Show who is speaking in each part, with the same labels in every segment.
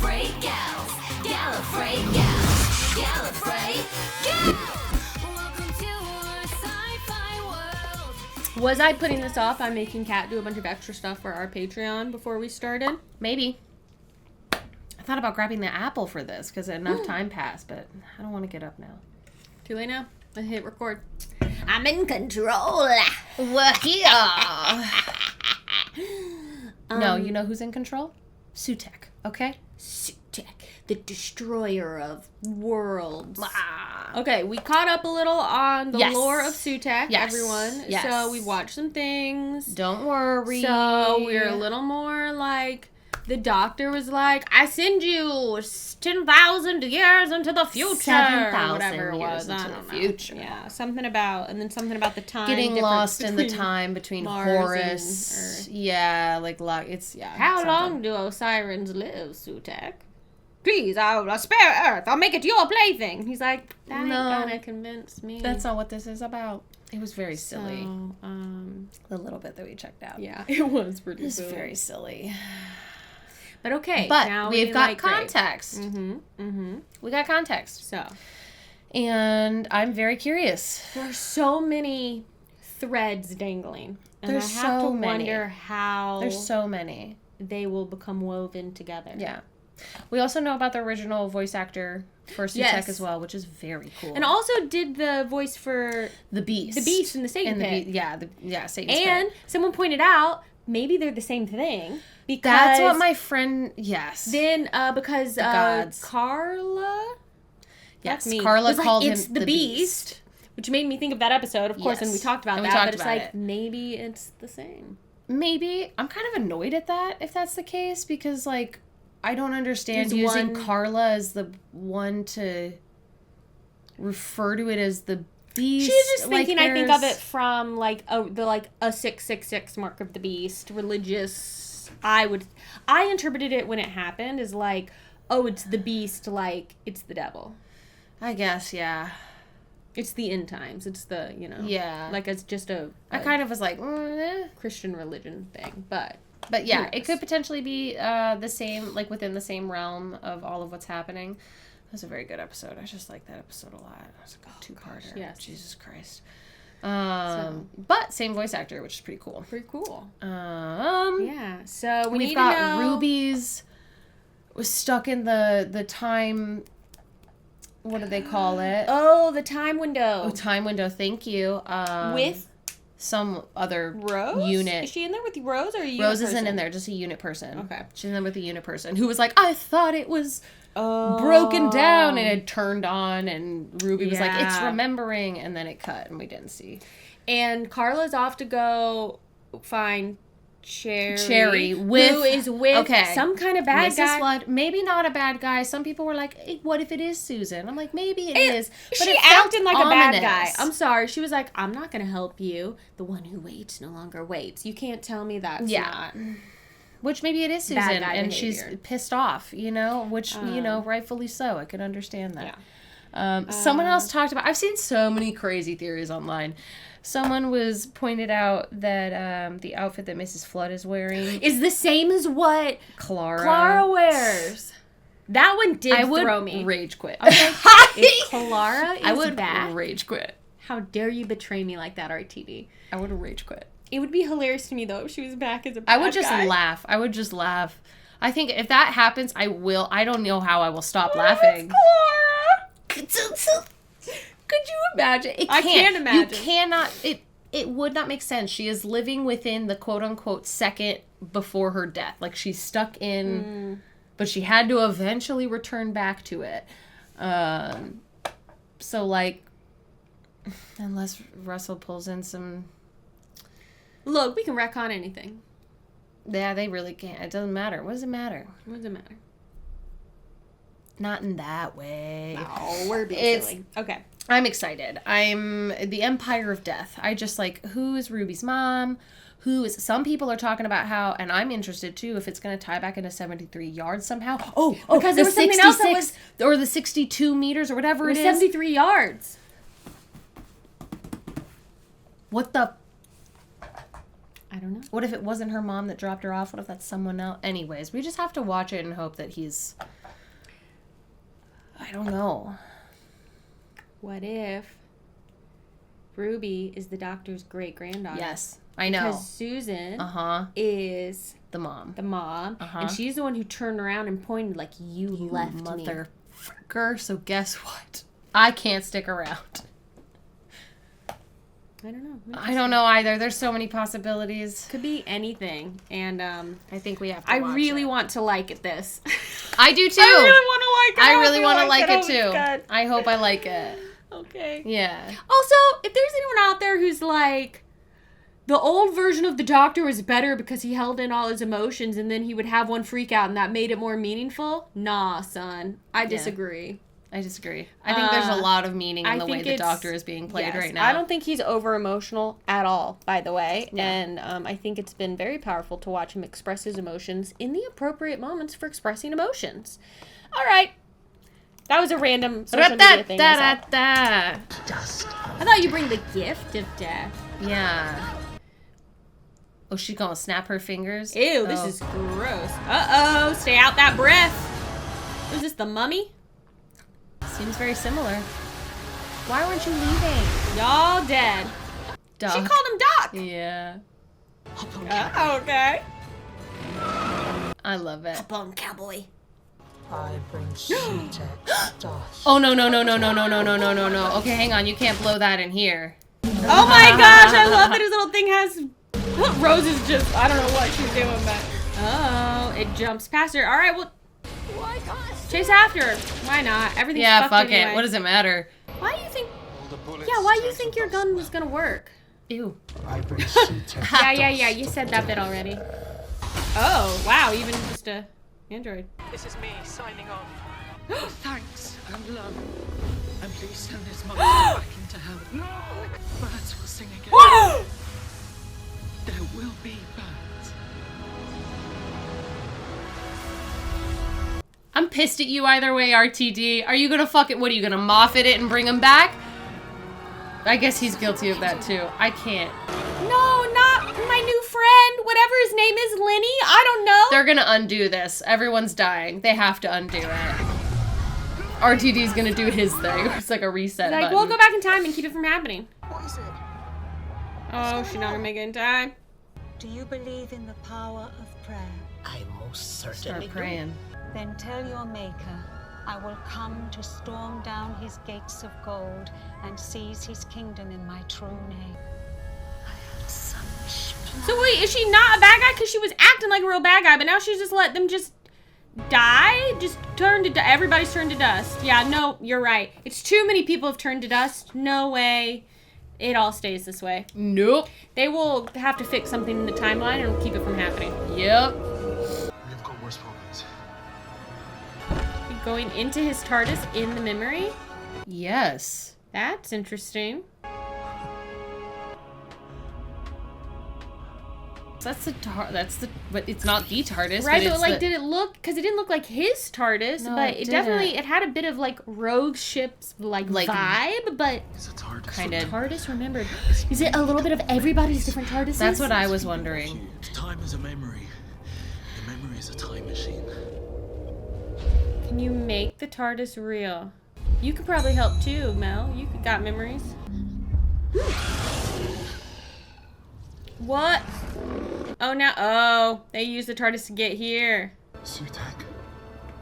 Speaker 1: Gallifrey gals. Gallifrey gals. Gallifrey gals. Welcome to our sci-fi world.
Speaker 2: Was I putting this off on making Kat do a bunch of extra stuff for our Patreon before we started?
Speaker 3: Maybe. I thought about grabbing the apple for this because enough time passed, but I don't want to get up now.
Speaker 2: Too late now? I hit record.
Speaker 1: I'm in control.
Speaker 3: We're here. No, you know who's in control? Sutekh, okay?
Speaker 1: Sutekh, the destroyer of worlds.
Speaker 2: Okay, we caught up a little on the
Speaker 3: Yes.
Speaker 2: lore of Sutekh,
Speaker 3: Yes.
Speaker 2: everyone.
Speaker 3: Yes.
Speaker 2: So we watched some things.
Speaker 3: Don't worry.
Speaker 2: So we're a little more like, the doctor was like, I send you 10,000 years into the future.
Speaker 3: 7,000
Speaker 2: whatever it
Speaker 3: years
Speaker 2: was. I
Speaker 3: into
Speaker 2: don't
Speaker 3: the
Speaker 2: know.
Speaker 3: future.
Speaker 2: Yeah, something about the time.
Speaker 3: Getting
Speaker 2: difference
Speaker 3: lost in the
Speaker 2: between
Speaker 3: time between
Speaker 2: Mars
Speaker 3: Horus.
Speaker 2: and Earth.
Speaker 3: Yeah, like, it's, yeah.
Speaker 2: How
Speaker 3: something.
Speaker 2: long do Osirans live, Sutekh? Please, I'll spare Earth. I'll make it your plaything. He's like, that ain't
Speaker 3: No.
Speaker 2: gonna convince me.
Speaker 3: That's not what this is about. It was very silly.
Speaker 2: So,
Speaker 3: The little bit that we checked out.
Speaker 2: yeah, it was pretty
Speaker 3: It was
Speaker 2: silly.
Speaker 3: very silly.
Speaker 2: But okay,
Speaker 3: But
Speaker 2: now
Speaker 3: we've
Speaker 2: we
Speaker 3: got
Speaker 2: like Grape.
Speaker 3: context. We got context.
Speaker 2: So,
Speaker 3: And I'm very curious.
Speaker 2: there are so many threads dangling. And
Speaker 3: There's
Speaker 2: I have
Speaker 3: so
Speaker 2: to
Speaker 3: many.
Speaker 2: wonder how
Speaker 3: There's so many.
Speaker 2: they will become woven together.
Speaker 3: Yeah. We also know about the original voice actor for Sutekh
Speaker 2: Yes.
Speaker 3: as well, which is very cool.
Speaker 2: And also did the voice for
Speaker 3: the Beast.
Speaker 2: the Beast in the Satan Pit.
Speaker 3: Satan's
Speaker 2: And
Speaker 3: Pit.
Speaker 2: someone pointed out, maybe they're the same thing. Because
Speaker 3: That's what my friend, yes.
Speaker 2: Then, because
Speaker 3: gods.
Speaker 2: Carla?
Speaker 3: Yes,
Speaker 2: That's me.
Speaker 3: Carla
Speaker 2: was like,
Speaker 3: called
Speaker 2: it's
Speaker 3: him
Speaker 2: the
Speaker 3: the
Speaker 2: Beast. Which made me think of that episode, of course, and we
Speaker 3: Yes.
Speaker 2: talked about
Speaker 3: And we
Speaker 2: that.
Speaker 3: talked
Speaker 2: But it's
Speaker 3: about
Speaker 2: like,
Speaker 3: it.
Speaker 2: maybe it's the same.
Speaker 3: Maybe. I'm kind of annoyed at that, if that's the case, because, like, I don't understand
Speaker 2: There's
Speaker 3: using
Speaker 2: one-
Speaker 3: Carla as the one to refer to it as the Beast.
Speaker 2: She's just thinking, I think of it
Speaker 3: there's-
Speaker 2: from, like, a 666 mark of the beast, religious. I interpreted it when it happened as, like, oh, it's the beast, like, it's the devil.
Speaker 3: I guess, yeah.
Speaker 2: It's the end times. It's the,
Speaker 3: Yeah.
Speaker 2: like, it's just a
Speaker 3: I kind of was like,
Speaker 2: Christian religion thing, but
Speaker 3: But yeah,
Speaker 2: Who
Speaker 3: it
Speaker 2: knows?
Speaker 3: could potentially be the same, like within the same realm of all of what's happening. It was a very good episode. I just like that episode a lot. It was a good two-parter.
Speaker 2: yes.
Speaker 3: Jesus Christ. But same voice actor, which is pretty cool.
Speaker 2: pretty cool.
Speaker 3: Yeah.
Speaker 2: Yeah, so we
Speaker 3: We've
Speaker 2: need
Speaker 3: got
Speaker 2: to know...
Speaker 3: Ruby's was stuck in the time. What do they call it?
Speaker 2: Oh, the time window.
Speaker 3: Oh, time window. Thank you.
Speaker 2: With
Speaker 3: some other
Speaker 2: Rose?
Speaker 3: unit.
Speaker 2: Is she in there with Rose or a unit
Speaker 3: Rose isn't
Speaker 2: person?
Speaker 3: in there, just a unit person.
Speaker 2: Okay.
Speaker 3: She's in there with a unit person who was like, I thought it was
Speaker 2: Oh.
Speaker 3: broken down, and it turned on, and Ruby was like, it's
Speaker 2: Yeah.
Speaker 3: remembering, and then it cut, and we didn't see.
Speaker 2: And Carla's off to go find
Speaker 3: Cherry
Speaker 2: who
Speaker 3: with-
Speaker 2: is with
Speaker 3: okay.
Speaker 2: some kind of bad
Speaker 3: Mrs.
Speaker 2: guy.
Speaker 3: Flood, maybe not a bad guy. Some people were like, hey, what if it is Susan? I'm like, maybe it is. But
Speaker 2: She
Speaker 3: it felt
Speaker 2: acted like a bad
Speaker 3: ominous.
Speaker 2: guy. I'm sorry. She was like, I'm not going to help you. The one who waits no longer waits. You can't tell me that's
Speaker 3: Yeah.
Speaker 2: not.
Speaker 3: Which maybe it is
Speaker 2: Bad
Speaker 3: Susan,
Speaker 2: guy
Speaker 3: and
Speaker 2: behavior.
Speaker 3: she's pissed off, which, rightfully so. I could understand that.
Speaker 2: Yeah.
Speaker 3: Someone else talked about, I've seen so many crazy theories online. Someone was pointed out that the outfit that Mrs. Flood is wearing,
Speaker 2: Is the same as what
Speaker 3: Clara
Speaker 2: wears. That one did
Speaker 3: I would
Speaker 2: throw me.
Speaker 3: rage quit.
Speaker 2: If Clara is
Speaker 3: I would
Speaker 2: back,
Speaker 3: rage quit.
Speaker 2: how dare you betray me like that, RTD?
Speaker 3: I would rage quit.
Speaker 2: It would be hilarious to me, though, if she was back as a bad
Speaker 3: I would just
Speaker 2: guy.
Speaker 3: laugh. I would just laugh. I think if that happens, I will. I don't know how I will stop laughing.
Speaker 2: Clara!
Speaker 3: Could you imagine?
Speaker 2: I can't imagine.
Speaker 3: You cannot. It would not make sense. She is living within the quote unquote second before her death. Like she's stuck in, but she had to eventually return back to it. So like, unless Russell pulls in some.
Speaker 2: Look, we can retcon anything.
Speaker 3: Yeah, they really can't. It doesn't matter. What does it matter?
Speaker 2: What does it matter?
Speaker 3: Not in that way.
Speaker 2: Oh, we're being
Speaker 3: It's-
Speaker 2: silly. Okay.
Speaker 3: I'm excited. I'm the Empire of Death. I just like, who is Ruby's mom? Who is, some people are talking about how, and I'm interested too, if it's going to tie back into 73 yards somehow. Oh,
Speaker 2: Because there was something else that was-
Speaker 3: or the 62 meters or whatever
Speaker 2: It
Speaker 3: it
Speaker 2: was
Speaker 3: is.
Speaker 2: 73 yards.
Speaker 3: What the?
Speaker 2: I don't know.
Speaker 3: What if it wasn't her mom that dropped her off? What if that's someone else? Anyways, we just have to watch it and hope that he's... I don't know.
Speaker 2: What if Ruby is the Doctor's great-granddaughter?
Speaker 3: Yes, I know.
Speaker 2: Because Susan
Speaker 3: Uh-huh.
Speaker 2: is
Speaker 3: The mom.
Speaker 2: the mom,
Speaker 3: Uh-huh.
Speaker 2: and she's the one who turned around and pointed like, you left me.
Speaker 3: Motherfucker. So guess what? I can't stick around.
Speaker 2: I don't know.
Speaker 3: I don't know either. There's so many possibilities.
Speaker 2: Could be anything, and
Speaker 3: I think we have to
Speaker 2: I
Speaker 3: watch
Speaker 2: really
Speaker 3: it.
Speaker 2: want to like it. This.
Speaker 3: I do too.
Speaker 2: I really want to like it.
Speaker 3: I
Speaker 2: hope
Speaker 3: really
Speaker 2: you
Speaker 3: want to like it
Speaker 2: hope it's
Speaker 3: too.
Speaker 2: good.
Speaker 3: I hope I like it.
Speaker 2: Okay.
Speaker 3: Yeah.
Speaker 2: Also, if there's anyone out there who's like, the old version of the Doctor was better because he held in all his emotions and then he would have one freak out and that made it more meaningful, nah, son. I disagree.
Speaker 3: I disagree. I think there's a lot of meaning in
Speaker 2: I
Speaker 3: the way
Speaker 2: think
Speaker 3: the
Speaker 2: it's-
Speaker 3: Doctor is being played
Speaker 2: Yes,
Speaker 3: right now.
Speaker 2: I don't think he's over emotional at all, by the way.
Speaker 3: Yeah.
Speaker 2: And I think it's been very powerful to watch him express his emotions in the appropriate moments for expressing emotions. All right. That was a random social media thing. I saw. I thought you bring the gift of death.
Speaker 3: Yeah. Oh, she's gonna snap her fingers?
Speaker 2: Ew, this is gross. Uh-oh, stay out that breath. Is this the mummy?
Speaker 3: Seems very similar. Why weren't you leaving?
Speaker 2: Y'all dead.
Speaker 3: Doc.
Speaker 2: She called him Doc.
Speaker 3: Yeah.
Speaker 2: Okay.
Speaker 3: I love it.
Speaker 1: Hop on, cowboy.
Speaker 4: I bring Sutekh dust.
Speaker 3: Oh, no. Okay, hang on. You can't blow that in here.
Speaker 2: Oh my gosh, I love that his little thing has... Rose is just... I don't know what she's doing, but... Oh, it jumps past her. All right, well... Chase after her. Why not? Everything's
Speaker 3: Yeah,
Speaker 2: fucked
Speaker 3: fuck
Speaker 2: anyway.
Speaker 3: it. What does it matter?
Speaker 2: Why do you think... Yeah, why do you think your gun was gonna work?
Speaker 3: Ew.
Speaker 4: I bring Sutekh
Speaker 2: Yeah, you said that bit already. Oh, wow, even just a android.
Speaker 5: This is me signing on. Oh, thanks and love. And please send this monster back into hell. No! Birds will sing again.
Speaker 2: Whoa!
Speaker 5: There will be birds.
Speaker 3: I'm pissed at you either way, RTD. Are you gonna what are you gonna moffat it and bring him back? I guess he's guilty of that too. I can't.
Speaker 2: No, not my new friend. Whatever his name is, Lenny. I don't know.
Speaker 3: They're gonna undo this. Everyone's dying. They have to undo it. RTD's gonna do his thing. It's like a reset
Speaker 2: Like,
Speaker 3: button.
Speaker 2: we'll go back in time and keep it from happening.
Speaker 5: What is it?
Speaker 2: Oh, she's not gonna make it in time.
Speaker 6: Do you believe in the power of prayer?
Speaker 4: I most certainly
Speaker 3: Start praying.
Speaker 6: Then tell your maker, I will come to storm down his gates of gold and seize his kingdom in my true name.
Speaker 2: So wait, is she not a bad guy? Because she was acting like a real bad guy, but now she's just let them just die? Just turn to everybody's turned to dust. Yeah, no, you're right. It's too many people have turned to dust. No way it all stays this way.
Speaker 3: Nope.
Speaker 2: They will have to fix something in the timeline and keep it from happening.
Speaker 3: Yep.
Speaker 7: We've got worse problems.
Speaker 2: Going into his TARDIS in the memory?
Speaker 3: Yes.
Speaker 2: That's
Speaker 3: That's the but it's not the TARDIS.
Speaker 2: right,
Speaker 3: but
Speaker 2: but
Speaker 3: it's
Speaker 2: like,
Speaker 3: the,
Speaker 2: did it look? Because it didn't look like his TARDIS,
Speaker 3: No,
Speaker 2: but
Speaker 3: it
Speaker 2: it definitely
Speaker 3: didn't.
Speaker 2: it had a bit of like rogue ships like vibe, but
Speaker 7: Is it hard?
Speaker 3: kind of.
Speaker 2: TARDIS remembered. Is it a little bit of everybody's different TARDISes?
Speaker 3: That's what I was wondering.
Speaker 7: Time is a memory. The memory is a time machine.
Speaker 2: Can you make the TARDIS real? You could probably help too, Mel. You got memories. What? Oh, now. Oh, they used the TARDIS to get here.
Speaker 7: Sutekh,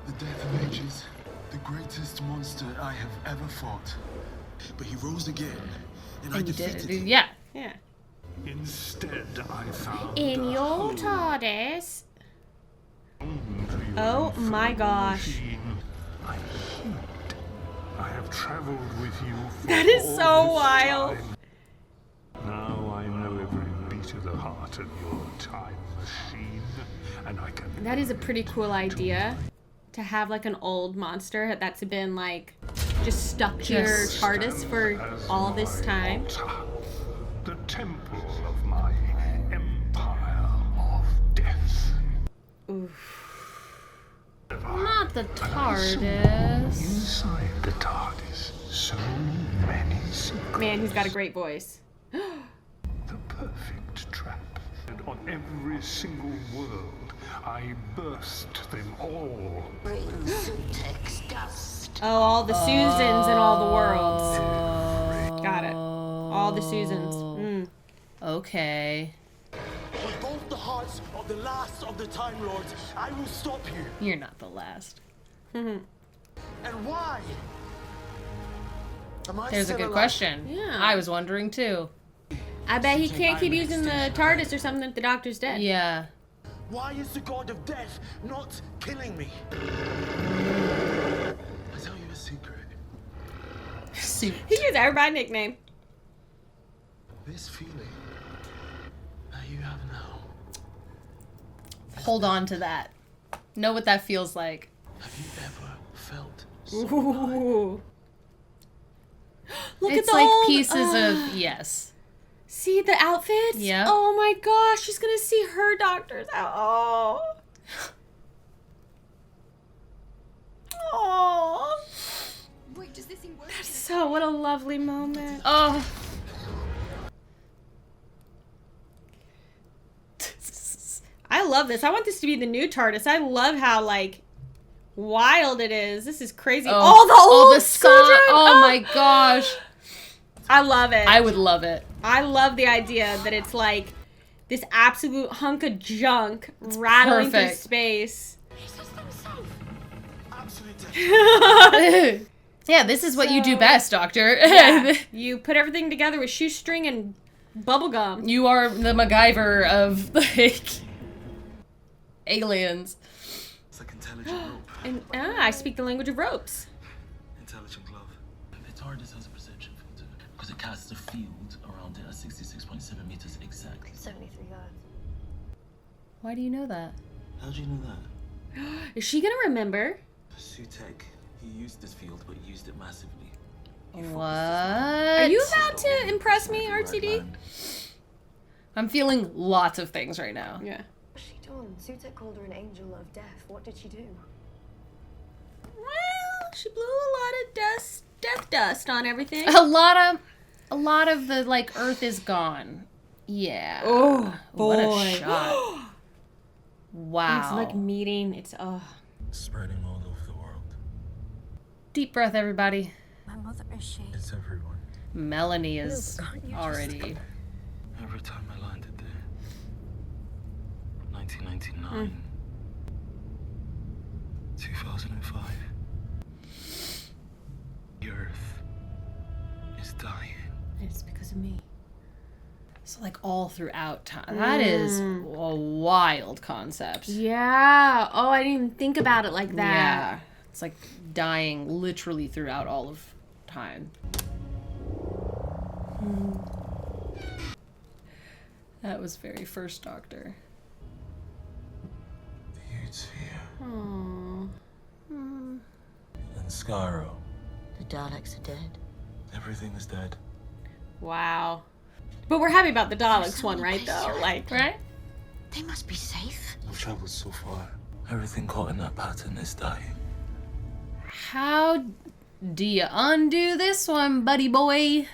Speaker 7: the death of ages, the greatest monster I have ever fought. But he rose again, and I
Speaker 3: And
Speaker 7: defeated him.
Speaker 3: yeah.
Speaker 2: Yeah.
Speaker 8: Instead, I found
Speaker 2: In
Speaker 8: a
Speaker 2: your
Speaker 8: hole
Speaker 2: TARDIS.
Speaker 8: to your
Speaker 2: Oh my gosh.
Speaker 8: machine. I hid. I have traveled with you for
Speaker 2: That is
Speaker 8: all
Speaker 2: so
Speaker 8: this
Speaker 2: wild.
Speaker 8: time. Now I know every beat of the heart of your time machine, and I can.
Speaker 2: That is a pretty cool idea. To have like an old monster that's been like just stuck to your
Speaker 3: Just
Speaker 2: TARDIS for
Speaker 8: As
Speaker 2: all this
Speaker 8: my
Speaker 2: time.
Speaker 8: altar, the temple of my empire of death.
Speaker 3: Not the TARDIS.
Speaker 8: Inside the TARDIS, so many secrets.
Speaker 2: Man, he's got a great voice.
Speaker 8: The perfect trap. scattered on every single world. I burst them all.
Speaker 4: Bring Sutekh's dust.
Speaker 2: Oh, all the Susans in all the worlds. Got it. All the Susans. Mm.
Speaker 3: Okay.
Speaker 7: With both the hearts of the last of the Time Lords, I will stop you.
Speaker 3: You're not the last.
Speaker 7: And why? Am I
Speaker 3: There's a
Speaker 7: still
Speaker 3: good
Speaker 7: alive?
Speaker 3: question.
Speaker 2: Yeah.
Speaker 3: I was wondering too.
Speaker 2: I bet he can't keep using the TARDIS or something if the Doctor's dead.
Speaker 3: Yeah.
Speaker 7: Why is the god of death not killing me? I'll tell you a secret.
Speaker 3: Soup.
Speaker 2: He gives everybody a nickname.
Speaker 7: This feeling that you have now.
Speaker 3: Hold on to that. Know what that feels like.
Speaker 7: Have you ever felt?
Speaker 2: Ooh. Look at
Speaker 3: It's
Speaker 2: the
Speaker 3: like
Speaker 2: old,
Speaker 3: pieces of yes.
Speaker 2: See the outfits?
Speaker 3: Yeah.
Speaker 2: Oh my gosh, she's gonna see her Doctor's out. Oh. Oh.
Speaker 1: Wait, does this thing work?
Speaker 2: So what a lovely moment.
Speaker 3: Oh.
Speaker 2: I love this. I want this to be the new TARDIS. I love how like wild it is. This is crazy. Oh, the old screwdriver.
Speaker 3: Oh my gosh.
Speaker 2: I love it.
Speaker 3: I would love it.
Speaker 2: I love the idea that it's like this absolute hunk of junk rattling through
Speaker 3: perfect.
Speaker 2: space.
Speaker 7: Absolutely.
Speaker 3: Yeah, this is what you do best, Doctor.
Speaker 2: Yeah. You put everything together with shoestring and bubble gum.
Speaker 3: You are the MacGyver of like aliens.
Speaker 7: It's like intelligent rope.
Speaker 2: And I speak the language of ropes.
Speaker 7: Intelligent glove. The TARDIS has a perception filter because it casts a field around it at 66.7 meters exactly.
Speaker 1: 73 yards.
Speaker 3: Why do you know that?
Speaker 7: How do you know that?
Speaker 2: Is she gonna remember?
Speaker 7: Sutekh, he used this field but used it massively.
Speaker 3: What?
Speaker 2: Are you about to impress me, RTD?
Speaker 3: I'm feeling lots of things right now.
Speaker 2: Yeah.
Speaker 9: What's she done? Sutekh called her an angel of death. What did she do?
Speaker 2: Well, she blew a lot of death dust on everything.
Speaker 3: A lot of the like Earth is gone. Yeah.
Speaker 2: Oh,
Speaker 3: What
Speaker 2: boy.
Speaker 3: a shot. Wow.
Speaker 2: It's like meeting. It's
Speaker 7: Spreading all over the world.
Speaker 3: Deep breath, everybody.
Speaker 1: My mother, is she?
Speaker 7: It's everyone.
Speaker 3: Melanie is
Speaker 9: Look, can't you
Speaker 3: already.
Speaker 7: Every time I landed there. 1999. 2005. The Earth is dying.
Speaker 2: It's because of me.
Speaker 3: So like all throughout time. That is a wild concept.
Speaker 2: Yeah. Oh, I didn't even think about it like that.
Speaker 3: Yeah. It's like dying literally throughout all of time. That was very first Doctor.
Speaker 7: The Utes here.
Speaker 2: Aww.
Speaker 7: And Skyro.
Speaker 1: The Daleks are dead.
Speaker 7: Everything is dead.
Speaker 2: Wow. But we're happy about the Daleks one, right? Though, like,
Speaker 3: Right?
Speaker 1: They must be safe.
Speaker 7: I've traveled so far. Everything caught in that pattern is dying.
Speaker 3: How do you undo this one, buddy boy?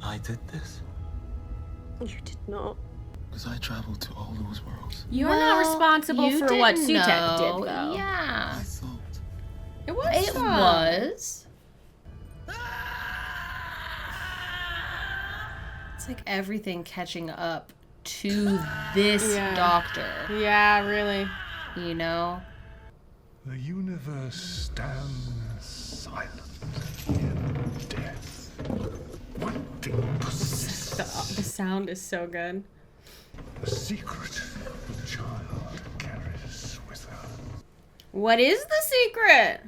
Speaker 7: I did this
Speaker 9: You did not.
Speaker 7: because I traveled to all those worlds.
Speaker 2: you're not responsible
Speaker 3: you
Speaker 2: for what
Speaker 3: didn't
Speaker 2: Sutekh
Speaker 3: know.
Speaker 2: did, though.
Speaker 3: Yeah.
Speaker 7: I thought.
Speaker 2: It was.
Speaker 3: It
Speaker 2: fun.
Speaker 3: was. It's like everything catching up to this
Speaker 2: Yeah.
Speaker 3: Doctor,
Speaker 2: Yeah, really.
Speaker 3: you know?
Speaker 8: The universe stands silent in death. One thing persists.
Speaker 2: The sound is so good.
Speaker 8: The secret the child carries with her.
Speaker 2: What is the secret?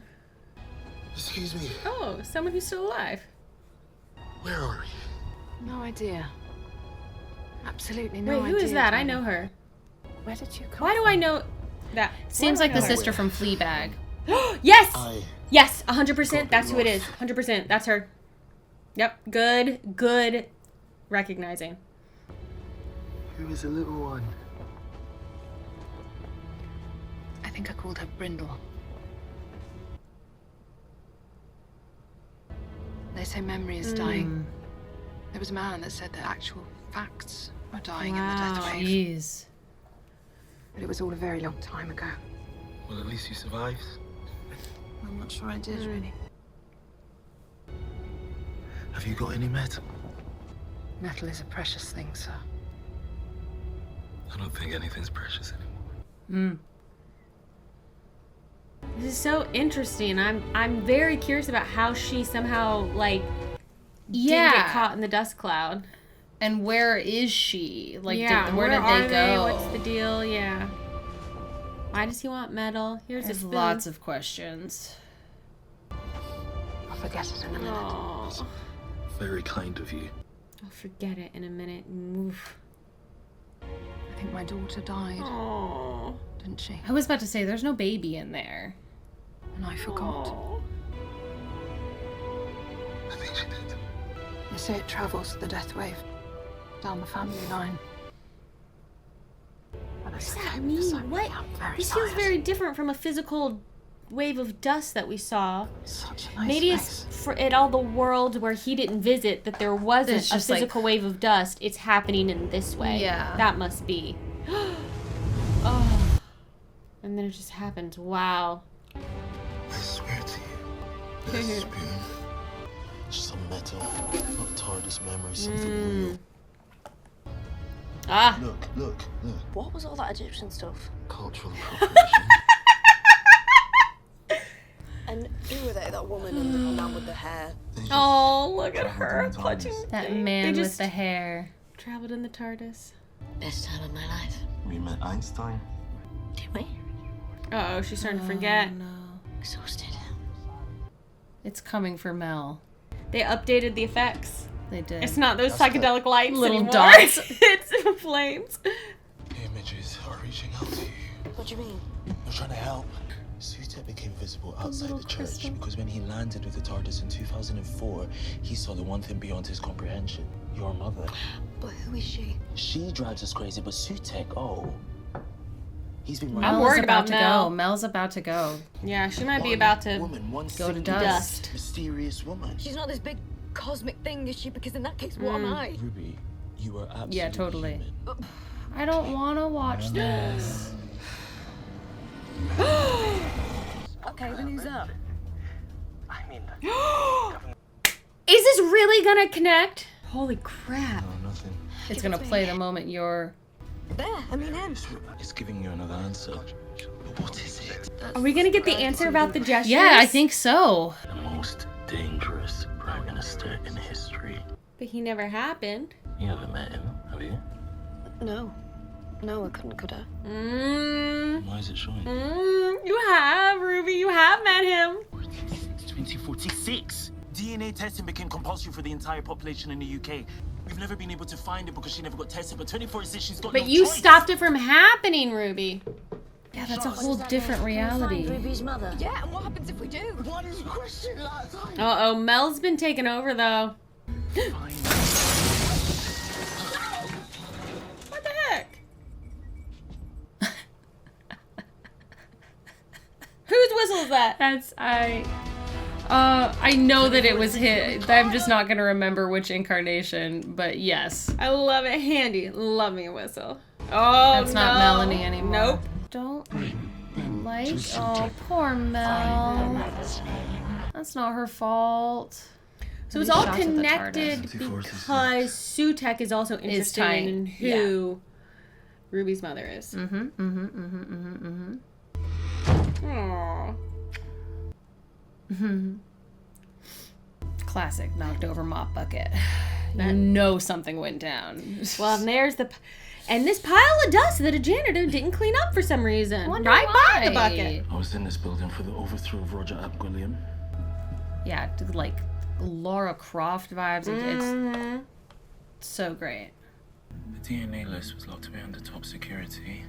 Speaker 7: Excuse me.
Speaker 2: Oh, someone who's still alive.
Speaker 7: Where are we?
Speaker 5: No idea. Absolutely no
Speaker 2: Wait,
Speaker 5: idea.
Speaker 2: who is that? I
Speaker 5: Danny.
Speaker 2: know her.
Speaker 5: Where did you come
Speaker 2: Why do I know that?
Speaker 3: Seems
Speaker 2: Why
Speaker 3: like
Speaker 2: do
Speaker 3: the
Speaker 2: I know her?
Speaker 3: sister from Fleabag.
Speaker 2: Yes!
Speaker 7: I
Speaker 2: Yes, 100%. That's who it is. 100%. That's her. Yep. Good recognizing.
Speaker 7: Who is a little one?
Speaker 5: I think I called her Brindle. They say memory is dying. There was a man that said that actual facts were dying in the death wave.
Speaker 3: Jeez.
Speaker 5: But it was all a very long time ago.
Speaker 7: Well, at least you survived.
Speaker 5: I'm not sure I did, really.
Speaker 7: Have you got any metal?
Speaker 5: Metal is a precious thing, sir.
Speaker 7: I don't think anything's precious anymore.
Speaker 2: This is so interesting. I'm very curious about how she somehow like didn't get caught in the dust cloud.
Speaker 3: And where is she? Like,
Speaker 2: Yeah,
Speaker 3: where did
Speaker 2: are
Speaker 3: they go?
Speaker 2: What's the deal? Yeah. Why does he want metal? Here's a
Speaker 3: There's
Speaker 2: spoon.
Speaker 3: lots of questions.
Speaker 5: I'll forget it in a minute.
Speaker 2: Oh,
Speaker 7: Very kind of you.
Speaker 2: I'll forget it in a minute. Oof.
Speaker 5: I think my daughter died,
Speaker 2: Oh.
Speaker 5: didn't she?
Speaker 3: I was about to say, there's no baby in there.
Speaker 5: And I forgot.
Speaker 2: Oh.
Speaker 7: I think she did.
Speaker 5: They say it travels the death wave down the family line. What
Speaker 2: What does that mean? What? This feels very different from a physical wave of dust that we saw.
Speaker 5: Such a nice
Speaker 2: Maybe
Speaker 5: place.
Speaker 2: it's for in all the worlds where he didn't visit that there wasn't
Speaker 3: It's
Speaker 2: a
Speaker 3: just like-
Speaker 2: physical wave of dust. It's happening in this way.
Speaker 3: Yeah.
Speaker 2: That must be. Oh. And then it just happens. Wow.
Speaker 7: I swear to you, this spoon, some metal, not TARDIS memory, something real.
Speaker 2: Ah.
Speaker 7: Look.
Speaker 9: What was all that Egyptian stuff?
Speaker 7: Cultural appropriation.
Speaker 9: And who were they? That woman and the man with the hair?
Speaker 7: They just
Speaker 2: Oh, look at
Speaker 7: traveled
Speaker 2: her
Speaker 7: in the
Speaker 2: clutching.
Speaker 7: TARDIS.
Speaker 3: That
Speaker 2: They
Speaker 3: man
Speaker 2: just
Speaker 3: with the hair.
Speaker 2: traveled in the TARDIS.
Speaker 1: Best time of my life.
Speaker 7: We met Einstein.
Speaker 1: Did we?
Speaker 2: Uh-oh, she's starting to forget.
Speaker 3: Oh, no.
Speaker 1: Exhausted.
Speaker 3: It's coming for Mel.
Speaker 2: They updated the effects.
Speaker 3: They did.
Speaker 2: It's not those
Speaker 7: That's
Speaker 2: psychedelic lights
Speaker 3: little
Speaker 2: anymore.
Speaker 3: dots.
Speaker 2: It's flames.
Speaker 7: Images are reaching out to you.
Speaker 9: What do you mean?
Speaker 7: They're trying to help. Sutekh became visible outside
Speaker 3: little
Speaker 7: the church
Speaker 3: crystal.
Speaker 7: because when he landed with the TARDIS in 2004, he saw the one thing beyond his comprehension. Your mother.
Speaker 9: But who is she?
Speaker 7: She drives us crazy, but Sutekh, oh. He's been
Speaker 2: I'm
Speaker 3: Mel's
Speaker 2: worried
Speaker 3: about
Speaker 2: about
Speaker 3: to
Speaker 2: Mel.
Speaker 3: go. Mel's about to go.
Speaker 2: Yeah, she might be about to
Speaker 7: woman, one
Speaker 3: go to
Speaker 7: single
Speaker 3: dust.
Speaker 7: mysterious woman.
Speaker 9: She's not this big cosmic thing, is she? Because in that case, what am I?
Speaker 7: Ruby, you are absolutely
Speaker 3: Yeah, totally.
Speaker 7: human.
Speaker 3: I don't want to watch this.
Speaker 9: Okay, then who's up?
Speaker 2: Is this really gonna connect? Holy crap.
Speaker 7: No, nothing.
Speaker 3: It's going to play the moment you're...
Speaker 9: There, I mean him.
Speaker 7: It's giving you another answer. But what is it?
Speaker 2: Are we gonna get the answer about the gestures?
Speaker 3: Yeah, I think so.
Speaker 7: The most dangerous prime minister in history.
Speaker 2: But he never happened.
Speaker 7: You haven't met him, have you?
Speaker 9: No. No, I couldn't, could I?
Speaker 7: Why is it showing?
Speaker 2: You have, Ruby. You have met him.
Speaker 10: 2046. DNA testing became compulsory for the entire population in the UK. We've never been able to find it because she never got tested, but 2046 she's got
Speaker 2: But
Speaker 10: no
Speaker 2: you
Speaker 10: choice.
Speaker 2: stopped it from happening, Ruby.
Speaker 3: Yeah, that's a whole different reality.
Speaker 1: Ruby's mother.
Speaker 9: Yeah, and what happens if we do?
Speaker 7: One question at a time.
Speaker 2: Uh-oh, Mel's been taken over, though. What the heck? Whose whistle is that?
Speaker 3: That's... I know that it was his. I'm just not going to remember which incarnation, but yes.
Speaker 2: I love it. Handy. Love me a whistle. Oh,
Speaker 3: That's not
Speaker 2: no.
Speaker 3: Melanie anymore.
Speaker 2: Nope.
Speaker 3: Don't like... Oh, poor Mel. That's not her fault.
Speaker 2: So it's
Speaker 3: These
Speaker 2: all
Speaker 3: shots of the
Speaker 2: connected
Speaker 3: TARDIS.
Speaker 2: because Sutekh is also interested
Speaker 3: tight.
Speaker 2: in who Ruby's mother is. Aww.
Speaker 3: Classic knocked over mop bucket. You know something went down.
Speaker 2: Well, and there's and this pile of dust that a janitor didn't clean up for some reason.
Speaker 3: Wonder
Speaker 2: Right by the
Speaker 3: why.
Speaker 2: bucket.
Speaker 7: I was in this building for the overthrow of Roger Ap Gwilliam.
Speaker 3: Yeah, like Laura Croft vibes.
Speaker 2: Mm-hmm.
Speaker 3: It's so great.
Speaker 7: The DNA list was locked away under top security.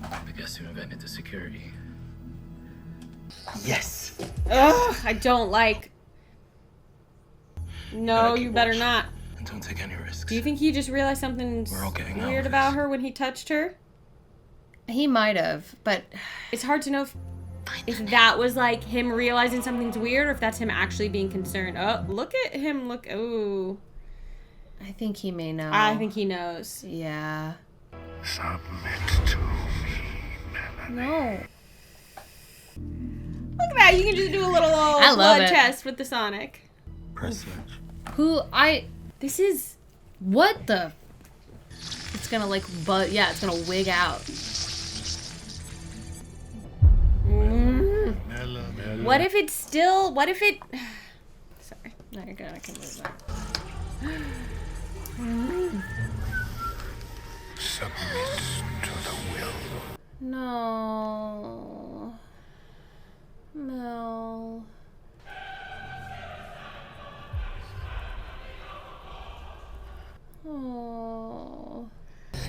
Speaker 7: But guess who invented the security? Yes!
Speaker 2: Ugh, I don't like. No,
Speaker 7: Gotta
Speaker 2: you
Speaker 7: keep
Speaker 2: better
Speaker 7: watch.
Speaker 2: not.
Speaker 7: And don't take any risks.
Speaker 2: Do you think he just realized something's
Speaker 7: We're all getting out
Speaker 2: weird
Speaker 7: of
Speaker 2: about
Speaker 7: this.
Speaker 2: her when he touched her?
Speaker 3: He might have, but
Speaker 2: It's hard to know if that was like him realizing something's weird or if that's him actually being concerned. Oh, look at him. Look. Ooh.
Speaker 3: I think he may know.
Speaker 2: I think he knows.
Speaker 3: Yeah.
Speaker 8: Submit to me, Melanie.
Speaker 3: No.
Speaker 2: Look at that. You can just do a little
Speaker 3: love
Speaker 2: blood
Speaker 3: it.
Speaker 2: test with the Sonic.
Speaker 7: Press search.
Speaker 3: This is... What the... It's gonna like... But yeah, it's gonna wig out.
Speaker 2: What if it's still... What if it... Sorry.
Speaker 3: No, you're good. I can move that.
Speaker 8: Submit to the will.
Speaker 3: No. Mel. Oh.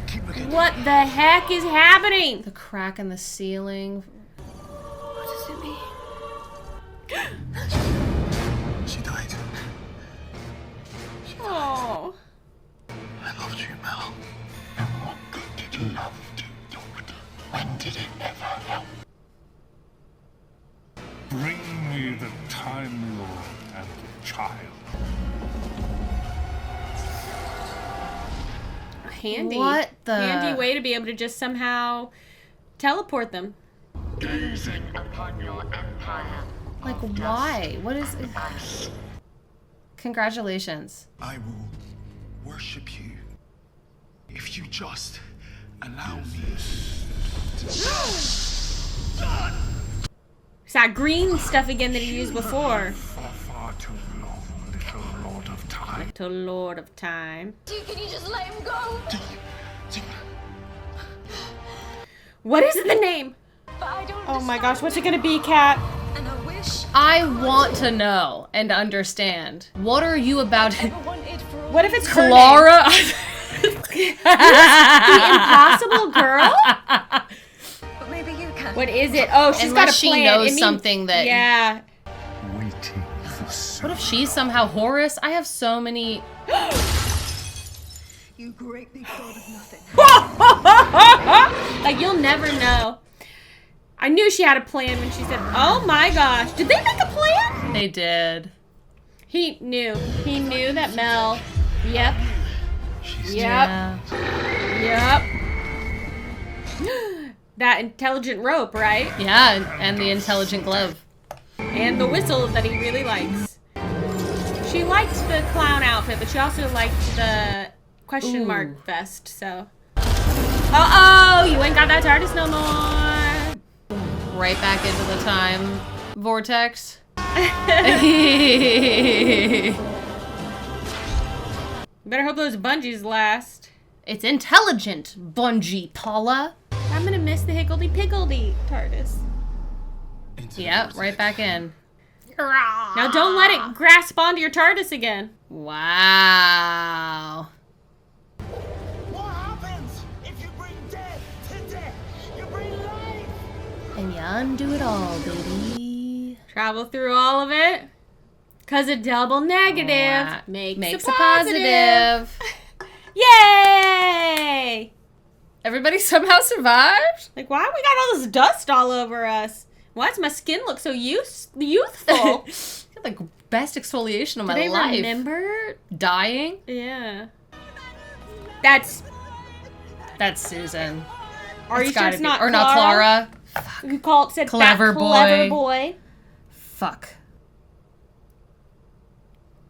Speaker 7: Keep looking.
Speaker 2: What the heck is happening?
Speaker 3: The crack in the ceiling.
Speaker 1: What does it mean?
Speaker 7: She died.
Speaker 2: Oh.
Speaker 7: I loved you, Mel. And what good did love do, Doctor? When did it ever help?
Speaker 8: Bring me the Time Lord and the child.
Speaker 2: Handy.
Speaker 3: What the...
Speaker 2: Handy way to be able to just somehow teleport them.
Speaker 4: Gazing upon your empire.
Speaker 3: Like, why? What is it? Congratulations.
Speaker 7: I will worship you if you just allow me to...
Speaker 2: It's that green stuff again that he used before.
Speaker 8: For far too long, little Lord of Time.
Speaker 2: Little Lord of Time.
Speaker 1: Dude, can you just let him go?
Speaker 2: What is the name?
Speaker 1: But I don't
Speaker 2: Oh my gosh, what's it gonna be, Kat?
Speaker 1: And I wish
Speaker 3: I want to know and understand. What are you about to...
Speaker 1: I wanted for all
Speaker 2: What if it's her
Speaker 3: Clara?
Speaker 2: name? The Impossible Girl?
Speaker 1: But maybe you can.
Speaker 2: What is it? Oh, she's got a
Speaker 3: Unless she
Speaker 2: plan.
Speaker 3: knows
Speaker 2: It means-
Speaker 3: something that...
Speaker 2: Yeah.
Speaker 8: Waiting for
Speaker 3: What if she's somehow Horus? I have so many...
Speaker 1: You great big god of nothing.
Speaker 2: Like, you'll never know. I knew she had a plan when she said, oh my gosh. Did they make a plan?
Speaker 3: They did.
Speaker 2: He knew. He knew that Mel. Yep. Yep.
Speaker 3: Yeah.
Speaker 2: Yep. That intelligent rope, right?
Speaker 3: Yeah, and the intelligent glove.
Speaker 2: And the whistle that he really likes. She liked the clown outfit, but she also liked the question mark vest, so. Uh-oh! You ain't got that TARDIS no more!
Speaker 3: Right back into the time vortex.
Speaker 2: Better hope those bungees last.
Speaker 3: It's intelligent, Bungie, Paula.
Speaker 2: I'm gonna miss the higgledy-piggledy TARDIS.
Speaker 3: Yep, right back in.
Speaker 2: Now don't let it grasp onto your TARDIS again.
Speaker 3: Wow.
Speaker 10: What happens if you bring death to death? You bring life.
Speaker 3: And you undo it all, baby.
Speaker 2: Travel through all of it. Cause a double negative
Speaker 3: Wow.
Speaker 2: makes
Speaker 3: a positive.
Speaker 2: Yay!
Speaker 3: Everybody somehow survived?
Speaker 2: Like, why we got all this dust all over us? Why does my skin look so youthful?
Speaker 3: Like best exfoliation of my
Speaker 2: Do they
Speaker 3: life.
Speaker 2: remember?
Speaker 3: Dying?
Speaker 2: Yeah. That's
Speaker 3: Susan.
Speaker 2: Are
Speaker 3: It's
Speaker 2: you sure
Speaker 3: gotta
Speaker 2: it's
Speaker 3: be-
Speaker 2: not
Speaker 3: or
Speaker 2: Clara?
Speaker 3: not Clara?
Speaker 2: You called said
Speaker 3: Clever
Speaker 2: that
Speaker 3: boy.
Speaker 2: clever boy.
Speaker 3: Fuck.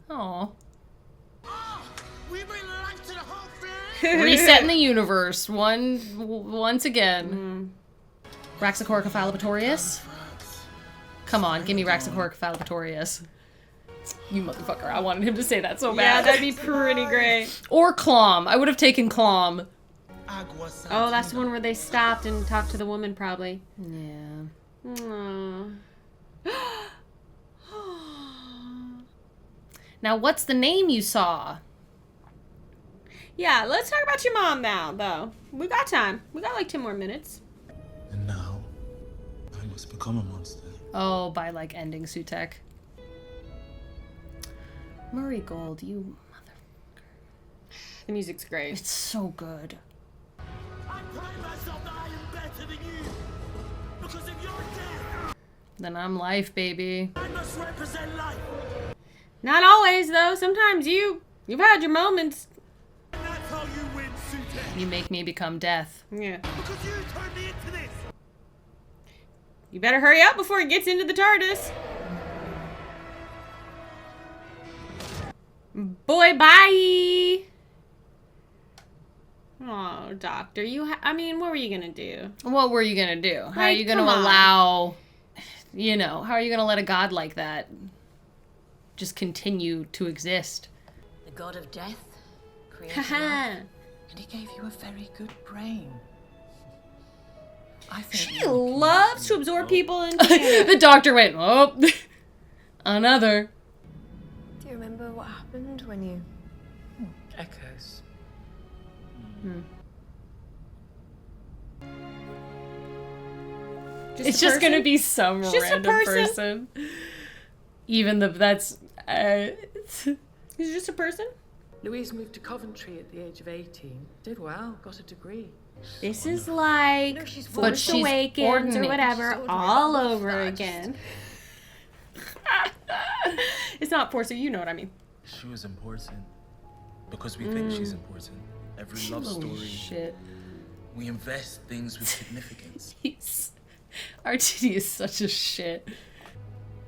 Speaker 3: Aw.
Speaker 10: We bring life to the whole thing.
Speaker 3: Resetting the universe once again. Raxacoricophalopatorius? Come on, give me Raxacoricophalopatorius. You motherfucker, I wanted him to say that so
Speaker 2: Yeah,
Speaker 3: bad.
Speaker 2: that'd be pretty great.
Speaker 3: Or Clom. I would have taken Clom.
Speaker 2: Oh, that's the one where they stopped and talked to the woman, probably.
Speaker 3: Yeah.
Speaker 2: Aww.
Speaker 3: Now, what's the name you saw?
Speaker 2: Yeah, let's talk about your mom now, though. We got time. We got like 10 more minutes.
Speaker 7: And now, I must become a monster.
Speaker 3: Oh, by like ending Sutekh. Murray Gold, you mother...
Speaker 2: The music's great.
Speaker 3: It's so good.
Speaker 10: I pride myself that I am better than you. Because if you're dead,
Speaker 3: Then I'm life, baby.
Speaker 10: I must represent life.
Speaker 2: Not always, though. Sometimes you've had your moments.
Speaker 3: You make me become death.
Speaker 2: Yeah.
Speaker 5: Because you turned me into this!
Speaker 2: You better hurry up before he gets into the TARDIS. Boy, bye! Oh, Doctor, I mean, what were you gonna do?
Speaker 3: What were you gonna do? How are
Speaker 2: Like,
Speaker 3: you gonna
Speaker 2: come on.
Speaker 3: allow, you know, how are you gonna let a god like that just continue to exist?
Speaker 11: The god of death created life,
Speaker 2: Haha.
Speaker 11: and he gave you a very good brain. I think
Speaker 2: She loves to absorb people into
Speaker 3: The doctor went, oh, another.
Speaker 9: Do you remember what happened when you...
Speaker 5: Echoes.
Speaker 3: It's just gonna be some
Speaker 2: Just a
Speaker 3: random
Speaker 2: person.
Speaker 3: Even that's
Speaker 2: He's just a person?
Speaker 5: Louise moved to Coventry at the age of 18. Did well, got a degree.
Speaker 2: This is like
Speaker 9: No, she's
Speaker 2: Force
Speaker 3: she's
Speaker 2: Awakens or
Speaker 3: ordinary.
Speaker 2: whatever
Speaker 9: She's ordinary.
Speaker 2: all
Speaker 9: I love
Speaker 2: over
Speaker 9: that.
Speaker 2: again. It's not Force, you know what I mean.
Speaker 10: She was important. Because we think she's important. Every love
Speaker 3: Holy
Speaker 10: story,
Speaker 3: shit.
Speaker 10: we invest things with significance.
Speaker 3: RTD is such a shit.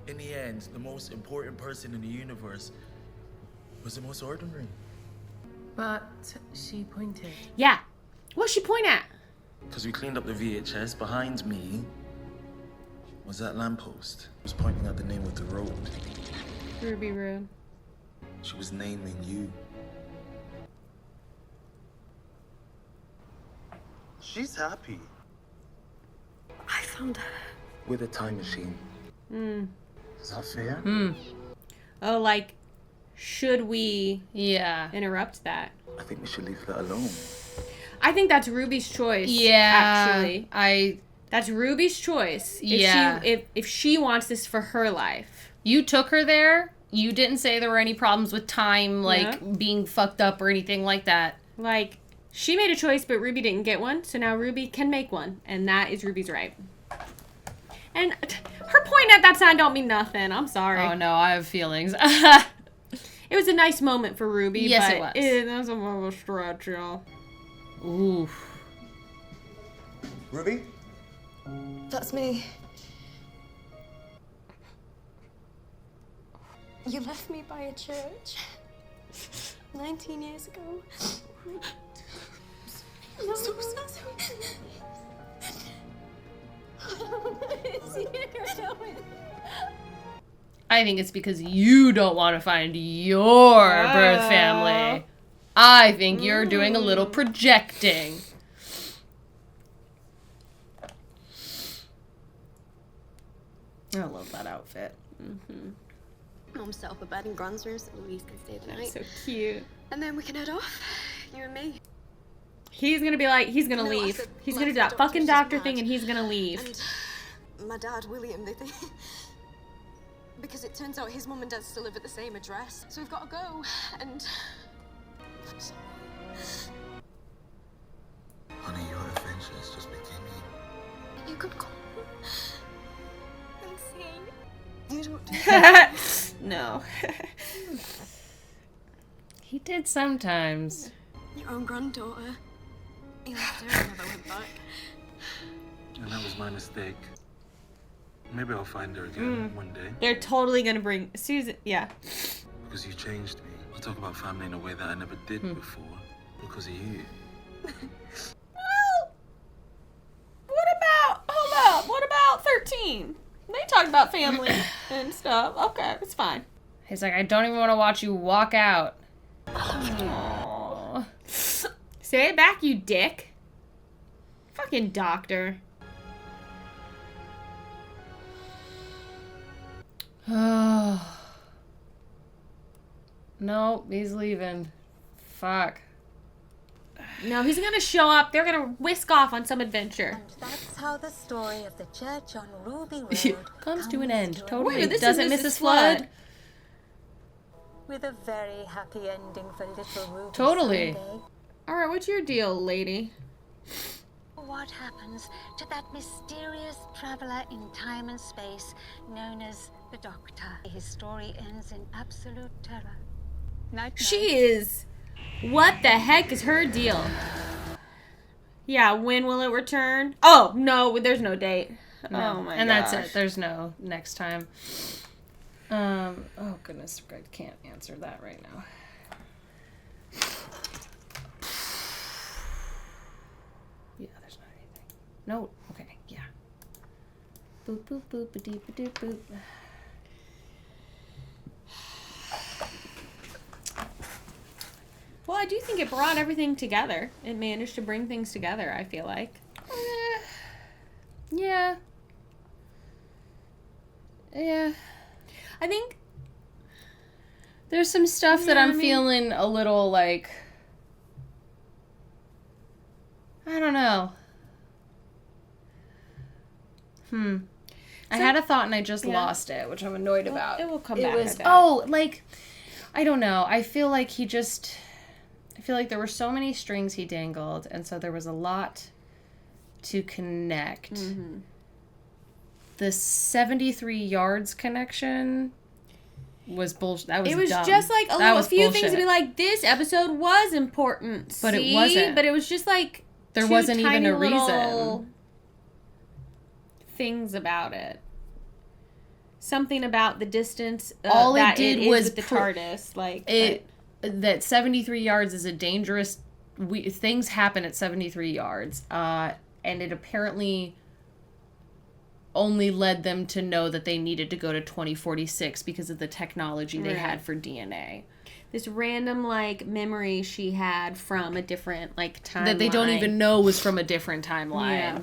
Speaker 10: In the end, the most important person in the universe was the most ordinary.
Speaker 11: But she pointed.
Speaker 2: Yeah. What's she point at?
Speaker 10: Because we cleaned up the VHS, behind me was that lamppost. It was pointing at the name of the road.
Speaker 2: Ruby Road.
Speaker 10: She was naming you. She's happy.
Speaker 9: I found her.
Speaker 10: With a time machine. Is that fair?
Speaker 2: Oh, like, should we
Speaker 3: Yeah.
Speaker 2: interrupt that?
Speaker 10: I think we should leave that alone.
Speaker 2: I think that's Ruby's choice.
Speaker 3: Yeah.
Speaker 2: Actually, that's Ruby's choice.
Speaker 3: Yeah.
Speaker 2: If she wants this for her life.
Speaker 3: You took her there. You didn't say there were any problems with time, like, being fucked up or anything like that.
Speaker 2: Like, she made a choice, but Ruby didn't get one, so now Ruby can make one, and that is Ruby's right. And her point at that sign don't mean nothing. I'm sorry.
Speaker 3: Oh, no, I have feelings.
Speaker 2: It was a nice moment for Ruby,
Speaker 3: Yes,
Speaker 2: but
Speaker 3: it was.
Speaker 2: that was a more of a stretch, y'all.
Speaker 3: Oof.
Speaker 10: Ruby?
Speaker 9: That's me. You left me by a church 19 years ago. I'm so sorry.
Speaker 3: I think it's because you don't want to find your birth family. I think you're doing a little projecting. I love that outfit.
Speaker 9: Mom set up a bed in Grand's room so Louise can stay the night.
Speaker 2: So cute.
Speaker 9: And then we can head off, you and me.
Speaker 2: He's gonna be like, he's gonna
Speaker 9: No, I
Speaker 2: leave.
Speaker 9: said,
Speaker 2: He's
Speaker 9: like,
Speaker 2: gonna do
Speaker 9: the
Speaker 2: that fucking
Speaker 9: doctor's
Speaker 2: doctor
Speaker 9: just
Speaker 2: thing
Speaker 9: mad.
Speaker 2: and he's gonna leave.
Speaker 9: And my dad, William, they because it turns out his mum and dad still live at the same address. So we've got to go, and... I'm sorry.
Speaker 7: Honey, your adventure's just beginning.
Speaker 9: You could call and see. You don't do that.
Speaker 2: No.
Speaker 3: He did sometimes.
Speaker 9: Your own granddaughter. You left her and never went back.
Speaker 7: And that was my mistake. Maybe I'll find her again one day.
Speaker 2: They're totally gonna bring Susan. Yeah.
Speaker 7: Because you changed me. I talk about family in a way that I never did before. Because of you.
Speaker 2: Well, what about? Hold up. What about 13? They talked about family and stuff. Okay, it's fine.
Speaker 3: He's like, I don't even want to watch you walk out. Aww.
Speaker 2: Say it back, you dick. Fucking doctor.
Speaker 3: No, he's leaving. Fuck.
Speaker 2: No, he's gonna show up. They're gonna whisk off on some adventure.
Speaker 6: And that's how the story of the church on Ruby Road
Speaker 3: Comes to an end. Totally.
Speaker 2: Wait, this
Speaker 3: Doesn't
Speaker 2: is
Speaker 3: Mrs. Flood?
Speaker 6: with a very happy ending for little Ruby.
Speaker 3: Totally.
Speaker 6: someday.
Speaker 2: All right, what's your deal, lady?
Speaker 6: What happens to that mysterious traveler in time and space known as the Doctor? His story ends in absolute terror. Night,
Speaker 2: She is. What the heck is her deal? Yeah, when will it return? Oh, no, there's no date.
Speaker 3: No.
Speaker 2: Oh my
Speaker 3: and
Speaker 2: gosh.
Speaker 3: that's it. There's no next time. Oh goodness, I can't answer that right now. Yeah, there's not anything. No. Okay. Yeah. Boop boop boop ba deep doop boop.
Speaker 2: Well, I do think it brought everything together. It managed to bring things together, I feel like.
Speaker 3: Yeah. Yeah.
Speaker 2: I think
Speaker 3: there's some stuff that I'm feeling a little like, I don't know. I had a thought and I just lost it, which I'm annoyed about.
Speaker 2: It will come back.
Speaker 3: I don't know. I feel like there were so many strings he dangled, and so there was a lot to connect. Mm-hmm. The 73 yards connection was bullshit. That was
Speaker 2: It was
Speaker 3: dumb.
Speaker 2: just like a few
Speaker 3: bullshit.
Speaker 2: things to be like, this episode was important.
Speaker 3: But it wasn't.
Speaker 2: But it was just like
Speaker 3: there
Speaker 2: two
Speaker 3: wasn't even
Speaker 2: tiny
Speaker 3: a
Speaker 2: little
Speaker 3: reason.
Speaker 2: Things about it. Something about the distance
Speaker 3: all
Speaker 2: that
Speaker 3: it did
Speaker 2: is
Speaker 3: was
Speaker 2: with the TARDIS. Like
Speaker 3: that 73 yards is a dangerous. Things happen at 73 yards, and it apparently only led them to know that they needed to go to 2046 because of the technology they had for DNA.
Speaker 2: This random like memory she had from a different like timeline
Speaker 3: that they don't even know was from a different timeline.
Speaker 2: Yeah.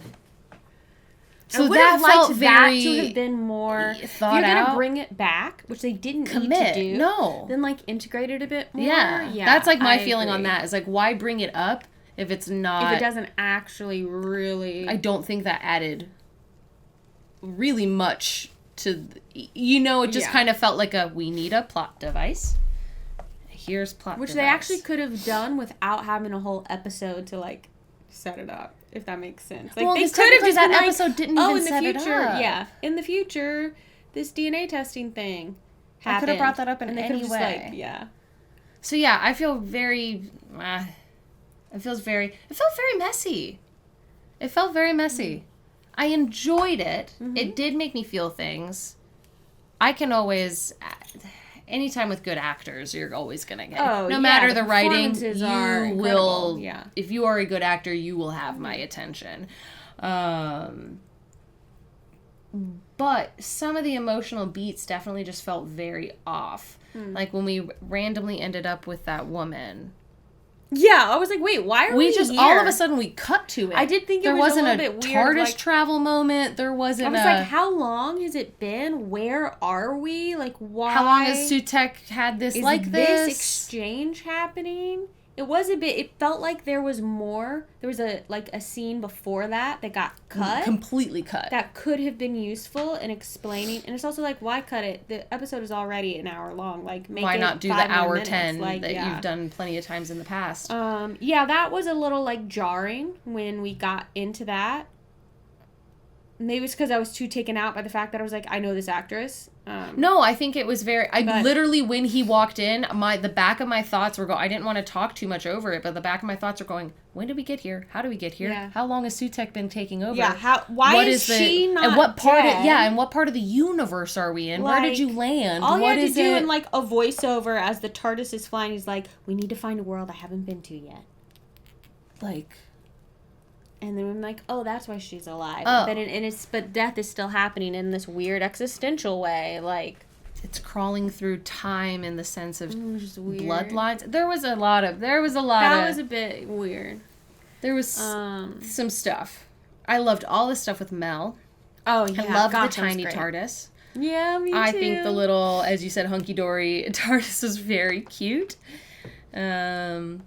Speaker 3: So
Speaker 2: I would
Speaker 3: that
Speaker 2: have liked
Speaker 3: felt
Speaker 2: that
Speaker 3: very
Speaker 2: to have been more
Speaker 3: thought
Speaker 2: if you're gonna
Speaker 3: out.
Speaker 2: bring it back, which they didn't
Speaker 3: Commit.
Speaker 2: need to do.
Speaker 3: No.
Speaker 2: Then like integrate it a bit more.
Speaker 3: Yeah. That's like my feeling on that. Is like, why bring it up if it's not?
Speaker 2: If it doesn't actually really.
Speaker 3: I don't think that added really much to. It just kind of felt like we need a plot device. Here's plot
Speaker 2: Which
Speaker 3: device.
Speaker 2: they actually could have done without having a whole episode to like set it up. If that makes sense. Like,
Speaker 3: well,
Speaker 2: they
Speaker 3: could
Speaker 2: could have just
Speaker 3: that
Speaker 2: been
Speaker 3: episode
Speaker 2: like,
Speaker 3: didn't
Speaker 2: in
Speaker 3: even
Speaker 2: the
Speaker 3: set
Speaker 2: future,
Speaker 3: it up.
Speaker 2: Yeah, in the future, this DNA testing thing happened.
Speaker 3: I could have brought that up in
Speaker 2: and they
Speaker 3: any
Speaker 2: could've
Speaker 3: way.
Speaker 2: just, like, yeah.
Speaker 3: So yeah, I feel very. It felt very messy. It felt very messy. Mm-hmm. I enjoyed it. Mm-hmm. It did make me feel things. I can always. Anytime with good actors, you're always gonna get. No matter the writing, you will.
Speaker 2: Yeah.
Speaker 3: If you are a good actor, you will have my attention. But some of the emotional beats definitely just felt very off. Like when we randomly ended up with that woman.
Speaker 2: Yeah, I was like, wait, why are we
Speaker 3: just
Speaker 2: here?
Speaker 3: all of a sudden we cut to it.
Speaker 2: I did think
Speaker 3: there
Speaker 2: it was
Speaker 3: wasn't
Speaker 2: a little bit weird.
Speaker 3: TARDIS travel moment. There wasn't.
Speaker 2: I was like, how long has it been? Where are we? Like, why?
Speaker 3: How long has Sutekh had this
Speaker 2: is
Speaker 3: like
Speaker 2: this exchange happening? It was a bit. It felt like there was more. There was a scene before that got cut,
Speaker 3: completely cut.
Speaker 2: That could have been useful in explaining. And it's also like, why cut it? The episode is already an hour long. Like,
Speaker 3: why not do the hour 10
Speaker 2: like,
Speaker 3: that you've done plenty of times in the past?
Speaker 2: Yeah, that was a little like jarring when we got into that. Maybe it's because I was too taken out by the fact that I was like, I know this actress.
Speaker 3: No, I think it was very. Literally, when he walked in, the back of my thoughts were going. I didn't want to talk too much over it, but the back of my thoughts are going. When did we get here? How did we get here?
Speaker 2: Yeah.
Speaker 3: How long has Sutekh been taking over?
Speaker 2: Yeah. Why is she not
Speaker 3: and what part?
Speaker 2: dead?
Speaker 3: And what part of the universe are we in? Where did you land?
Speaker 2: All
Speaker 3: what
Speaker 2: you had
Speaker 3: is
Speaker 2: to do
Speaker 3: it?
Speaker 2: in like a voiceover as the TARDIS is flying, he's like, "We need to find a world I haven't been to yet."
Speaker 3: Like.
Speaker 2: And then I'm like, oh, that's why she's alive.
Speaker 3: Oh.
Speaker 2: But death is still happening in this weird existential way. Like,
Speaker 3: it's crawling through time in the sense of
Speaker 2: bloodlines.
Speaker 3: There was a lot. That
Speaker 2: was a bit weird.
Speaker 3: There was some stuff. I loved all the stuff with Mel.
Speaker 2: Oh, yeah.
Speaker 3: I loved the tiny TARDIS.
Speaker 2: Yeah, me too.
Speaker 3: I think the little, as you said, hunky-dory TARDIS was very cute.
Speaker 2: Why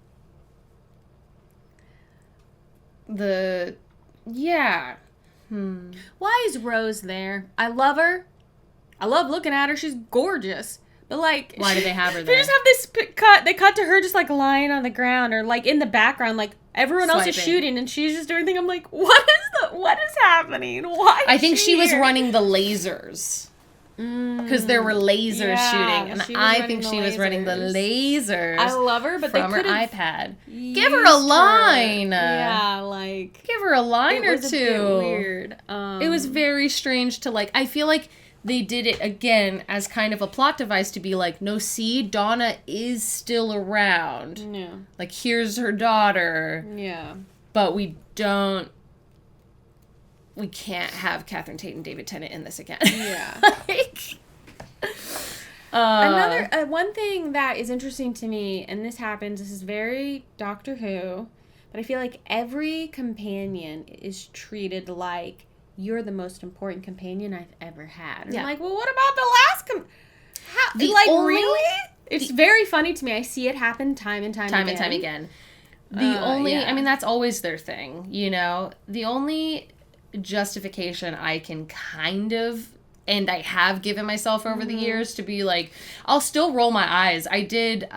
Speaker 2: is Rose there? I love her. I love looking at her. She's gorgeous. But like,
Speaker 3: why do they have her there?
Speaker 2: They just have this cut. They cut to her just like lying on the ground or like in the background, like everyone else is shooting and she's just doing everything. I'm like, what is happening? Why?
Speaker 3: I think she was running the lasers. Because there were lasers shooting, and I think she was running the lasers.
Speaker 2: I love her, but
Speaker 3: from
Speaker 2: they
Speaker 3: her
Speaker 2: could have
Speaker 3: iPad. Give her a line.
Speaker 2: Yeah, like
Speaker 3: give her a line or two.
Speaker 2: It was a bit weird.
Speaker 3: It was very strange to like. I feel like they did it again as kind of a plot device to be like, no, see, Donna is still around.
Speaker 2: Yeah.
Speaker 3: Like, here's her daughter.
Speaker 2: Yeah.
Speaker 3: But we can't have Catherine Tate and David Tennant in this again.
Speaker 2: Yeah. Another one thing that is interesting to me, and this is very Doctor Who, but I feel like every companion is treated like you're the most important companion I've ever had. And I'm like, well, what about the last really? It's very funny to me. I see it happen time and time again.
Speaker 3: The only, I mean, that's always their thing, you know? The only justification I can kind of, and I have given myself over the years to be like, I'll still roll my eyes. I did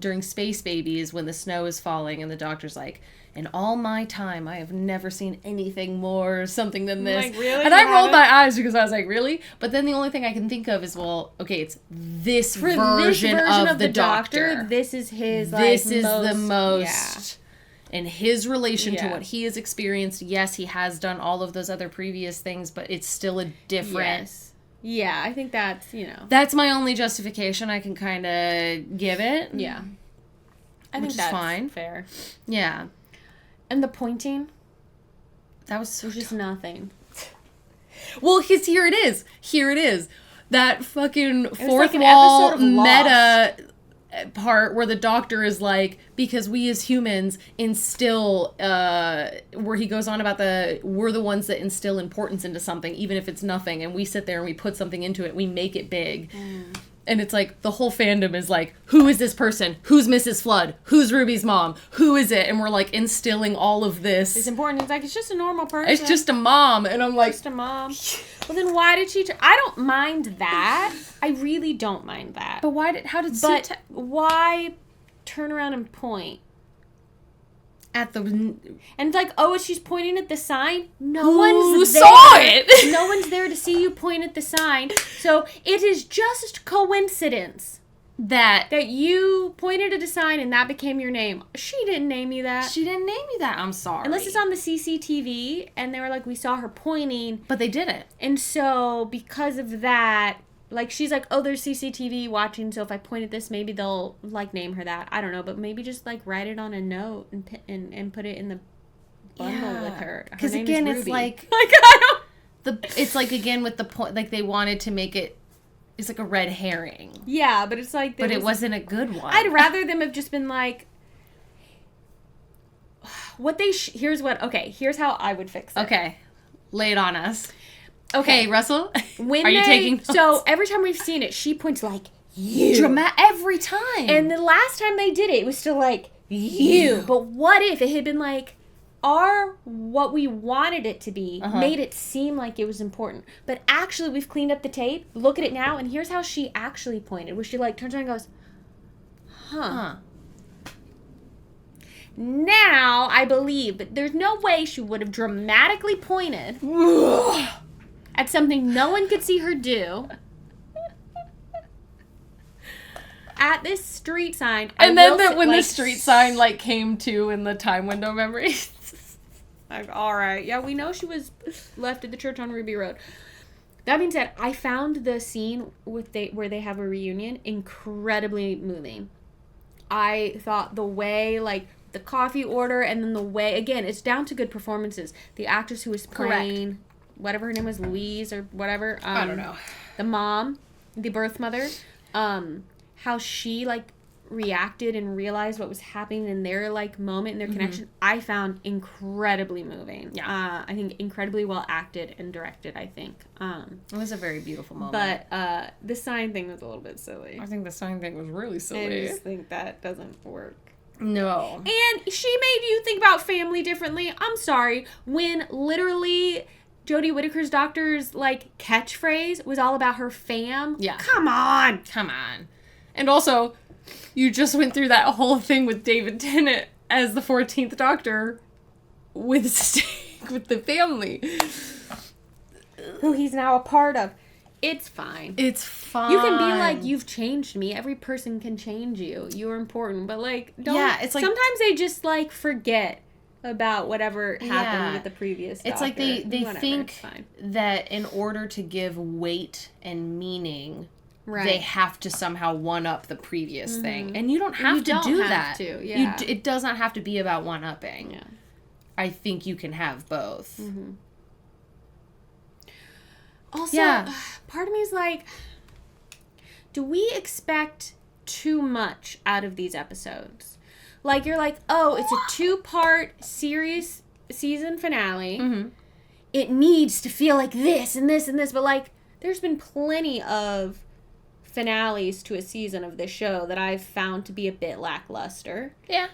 Speaker 3: during Space Babies, when the snow is falling and the doctor's like, in all my time, I have never seen anything more something than this.
Speaker 2: Like, really?
Speaker 3: And I rolled my eyes because I was like, really? But then the only thing I can think of is, well, okay, it's this version of the doctor.
Speaker 2: This is his,
Speaker 3: this is the most... In his relation to what he has experienced, yes, he has done all of those other previous things, but it's still a different...
Speaker 2: Yes. Yeah, I think that's,
Speaker 3: That's my only justification I can kind of give it.
Speaker 2: Yeah. I think that's fine. Fair.
Speaker 3: Yeah.
Speaker 2: And the pointing?
Speaker 3: That was so
Speaker 2: just nothing.
Speaker 3: Well, here it is. That fucking fourth wall meta part where the doctor is like, because we as humans instill, where he goes on about we're the ones that instill importance into something, even if it's nothing, and we sit there and we put something into it, we make it big. And it's like, the whole fandom is like, who is this person? Who's Mrs. Flood? Who's Ruby's mom? Who is it? And we're like instilling all of this.
Speaker 2: It's important. It's like, it's just a normal person.
Speaker 3: It's just a mom. And I'm like...
Speaker 2: Just a mom. Well, then why did she... I don't mind that. I really don't mind that.
Speaker 3: But why
Speaker 2: why turn around and point?
Speaker 3: At the...
Speaker 2: And it's like, oh, she's pointing at the sign?
Speaker 3: Who saw it?
Speaker 2: No one's there to see you point at the sign. So it is just coincidence that you pointed at a sign and that became your name. She didn't name you that.
Speaker 3: I'm sorry.
Speaker 2: Unless it's on the CCTV and they were like, we saw her pointing.
Speaker 3: But they didn't.
Speaker 2: And so because of that... Like, she's like, oh, there's CCTV watching, so if I point at this, maybe they'll, like, name her that. I don't know, but maybe just, like, write it on a note and put it in the bundle with her.
Speaker 3: Because, again, it's like...
Speaker 2: I don't...
Speaker 3: It's, like, again, with the point, like, they wanted to make it... It's like a red herring.
Speaker 2: Yeah, but it's like...
Speaker 3: But it wasn't a good one.
Speaker 2: I'd rather them have just been like... Here's how I would fix it.
Speaker 3: Okay. Lay it on us. Okay, Russell,
Speaker 2: are
Speaker 3: you taking notes?
Speaker 2: So every time we've seen it, she points like, you.
Speaker 3: Every time.
Speaker 2: And the last time they did it, it was still like, you. But what if it had been like, what we wanted it to be made it seem like it was important. But actually, we've cleaned up the tape. Look at it now, and here's how she actually pointed. Where she like turns around and goes, huh. Now I believe, but there's no way she would have dramatically pointed at something no one could see her do at this street sign.
Speaker 3: And then when the street sign like came to in the time window memory.
Speaker 2: Like, all right. Yeah, we know she was left at the church on Ruby Road. That being said, I found the scene where they have a reunion incredibly moving. I thought the way, like, the coffee order and then the way, again, it's down to good performances. The actress who was playing, whatever her name was, Louise or whatever.
Speaker 3: I don't know.
Speaker 2: The mom, the birth mother, how she, like, reacted and realized what was happening in their, like, moment and their connection, I found incredibly moving.
Speaker 3: Yeah.
Speaker 2: I think incredibly well acted and directed, I think.
Speaker 3: It was a very beautiful moment.
Speaker 2: But the sign thing was a little bit silly.
Speaker 3: I think the sign thing was really silly.
Speaker 2: I just think that doesn't work.
Speaker 3: No.
Speaker 2: And she made you think about family differently. I'm sorry. When literally Jodie Whittaker's doctor's, like, catchphrase was all about her fam.
Speaker 3: Yeah.
Speaker 2: Come on.
Speaker 3: And also, you just went through that whole thing with David Tennant as the 14th Doctor with the family.
Speaker 2: who he's now a part of. It's fine.
Speaker 3: It's fine.
Speaker 2: You can be like, you've changed me. Every person can change you. You're important. But, like, don't...
Speaker 3: Yeah, it's like...
Speaker 2: Sometimes they just, like, forget about whatever happened with the previous doctor.
Speaker 3: It's like they
Speaker 2: Whatever,
Speaker 3: think that in order to give weight and meaning,
Speaker 2: right,
Speaker 3: they have to somehow one-up the previous thing. And you don't have to do that.
Speaker 2: Yeah.
Speaker 3: It does not have to be about one-upping.
Speaker 2: Yeah.
Speaker 3: I think you can have both.
Speaker 2: Mm-hmm. Also, part of me is like, do we expect too much out of these episodes? Like, you're like, oh, it's a 2-part series season finale.
Speaker 3: Mm-hmm.
Speaker 2: It needs to feel like this and this and this. But, like, there's been plenty of finales to a season of this show that I've found to be a bit lackluster.
Speaker 3: Yeah.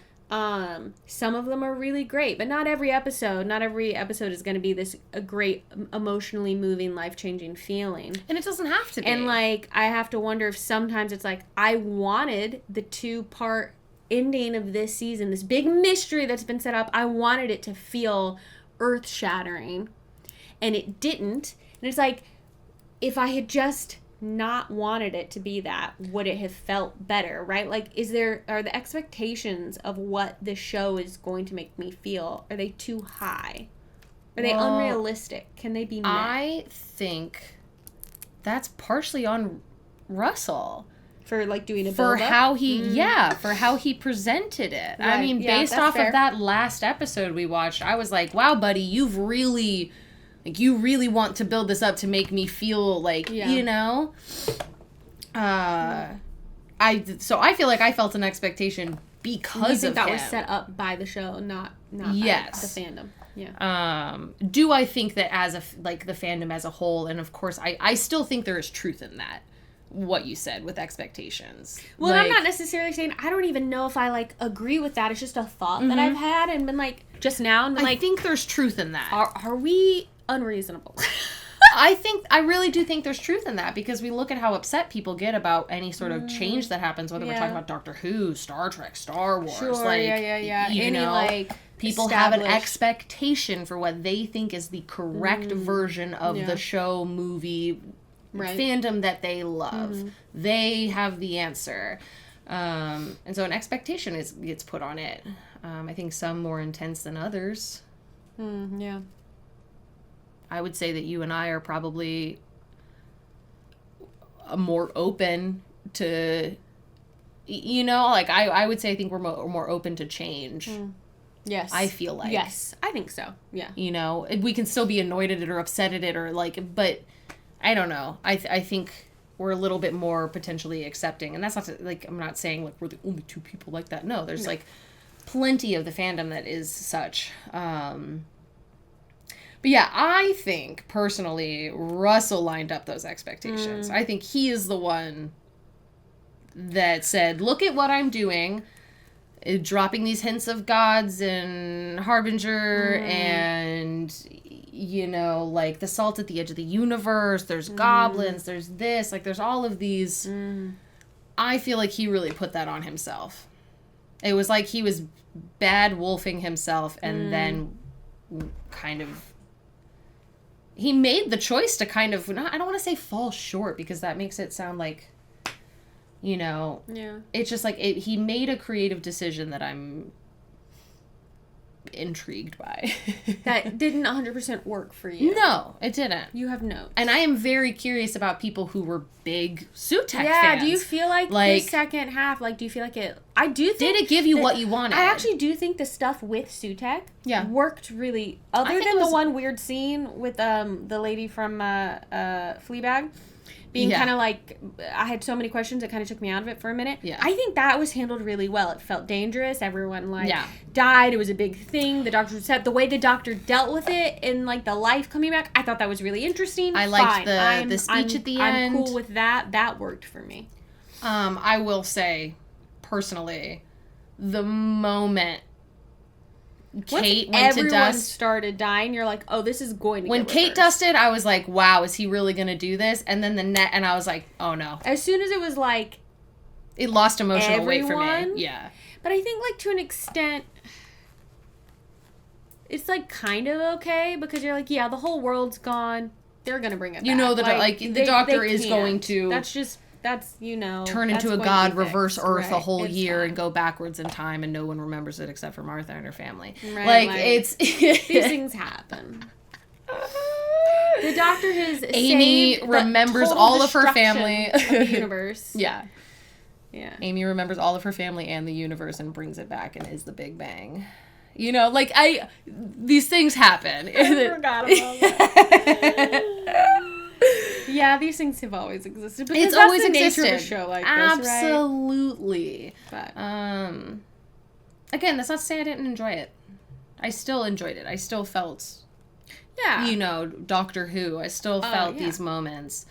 Speaker 2: Some of them are really great, but not every episode is going to be this a great, emotionally moving, life-changing feeling.
Speaker 3: And it doesn't have to be.
Speaker 2: And, like, I have to wonder if sometimes it's like, I wanted the 2-part ending of this season, this big mystery that's been set up, I wanted it to feel earth-shattering, and it didn't. And it's like, if I had just not wanted it to be that, would it have felt better, right? Like, are the expectations of what the show is going to make me feel, are they too high? Are they unrealistic? Can they be met?
Speaker 3: I think that's partially on Russell.
Speaker 2: For, like, doing a
Speaker 3: for
Speaker 2: build-up?
Speaker 3: how he for how he presented it.
Speaker 2: Right.
Speaker 3: I mean, based off of that last episode we watched, I was like, wow, buddy, you really want to build this up to make me feel like, you know? I feel like I felt an expectation because of
Speaker 2: that
Speaker 3: him.
Speaker 2: was set up by the show, not by the fandom. Yeah.
Speaker 3: Do I think that as the fandom as a whole, and of course I still think there is truth in that, what you said with expectations.
Speaker 2: Well, I'm not necessarily saying, I don't even know if I, like, agree with that. It's just a thought that I've had and been like, just now, and been
Speaker 3: I think there's truth in that.
Speaker 2: Are we unreasonable?
Speaker 3: I really do think there's truth in that, because we look at how upset people get about any sort of change that happens, whether we're talking about Doctor Who, Star Trek, Star Wars.
Speaker 2: Sure,
Speaker 3: like,
Speaker 2: Any, like,
Speaker 3: people have an expectation for what they think is the correct version of the show, movie, fandom that they love. They have the answer. And so an expectation gets put on it. I think some more intense than others.
Speaker 2: Yeah.
Speaker 3: I would say that you and I are probably more open to, like, I would say I think we're more open to change.
Speaker 2: Yes.
Speaker 3: I feel like.
Speaker 2: Yes, I think so. Yeah.
Speaker 3: We can still be annoyed at it or upset at it or, like, but I don't know. I think we're a little bit more potentially accepting. And that's not like, I'm not saying, like, we're the only 2 people like that. No, there's, like, plenty of the fandom that is such. But yeah, I think, personally, Russell lined up those expectations. I think he is the one that said, look at what I'm doing, dropping these hints of gods and Harbinger and, like, the salt at the edge of the universe, there's goblins, there's this, like, there's all of these. I feel like he really put that on himself. It was like he was bad wolfing himself, and then kind of... He made the choice to kind of, I don't want to say fall short, because that makes it sound like, it's just like, he made a creative decision that I'm intrigued by.
Speaker 2: That didn't 100% work for you.
Speaker 3: No, it didn't.
Speaker 2: You have notes.
Speaker 3: And I am very curious about people who were big Sutekh fans.
Speaker 2: Yeah, do you feel like the second half, like, do you feel like it... I do think...
Speaker 3: Did it give you what you wanted?
Speaker 2: I actually do think the stuff with Sutekh worked really... Other than the one weird scene with the lady from Fleabag being kind of like... I had so many questions, it kind of took me out of it for a minute.
Speaker 3: Yeah.
Speaker 2: I think that was handled really well. It felt dangerous. Everyone, like, died. It was a big thing. The doctor said... The way the doctor dealt with it and, like, the life coming back, I thought that was really interesting.
Speaker 3: I liked the speech at the end.
Speaker 2: I'm cool with that. That worked for me.
Speaker 3: I will say... personally, the moment Kate went to dust,
Speaker 2: started dying, you're like, oh, this is going to
Speaker 3: when
Speaker 2: get
Speaker 3: Kate
Speaker 2: reversed.
Speaker 3: dusted, I was like, wow, is he really going to do this? And then and I was like, oh no.
Speaker 2: As soon as it was like,
Speaker 3: it lost emotional weight for me. Yeah.
Speaker 2: But I think, like, to an extent, it's, like, kind of okay, because you're like, yeah, the whole world's gone. they're gonna bring it back.
Speaker 3: You know that the doctor is going to
Speaker 2: that's
Speaker 3: turn into a
Speaker 2: going
Speaker 3: god,
Speaker 2: to be
Speaker 3: reverse
Speaker 2: fixed.
Speaker 3: Earth a
Speaker 2: Right.
Speaker 3: whole
Speaker 2: It's
Speaker 3: year
Speaker 2: fine.
Speaker 3: and go backwards in time, and no one remembers it except for Martha and her family.
Speaker 2: Right,
Speaker 3: It's
Speaker 2: these things happen. The doctor has
Speaker 3: Amy
Speaker 2: saved
Speaker 3: remembers
Speaker 2: the
Speaker 3: all of her
Speaker 2: destruction
Speaker 3: family.
Speaker 2: of the universe.
Speaker 3: Yeah.
Speaker 2: Amy
Speaker 3: remembers all of her family and the universe and brings it back and is the Big Bang. These things happen.
Speaker 2: I forgot about that. Yeah, these things have always existed. Because
Speaker 3: It's
Speaker 2: that's
Speaker 3: always
Speaker 2: the
Speaker 3: existed.
Speaker 2: nature of a show like this, right?
Speaker 3: Absolutely.
Speaker 2: But
Speaker 3: again, that's not to say I didn't enjoy it. I still enjoyed it. I still felt, Doctor Who. I still felt these moments.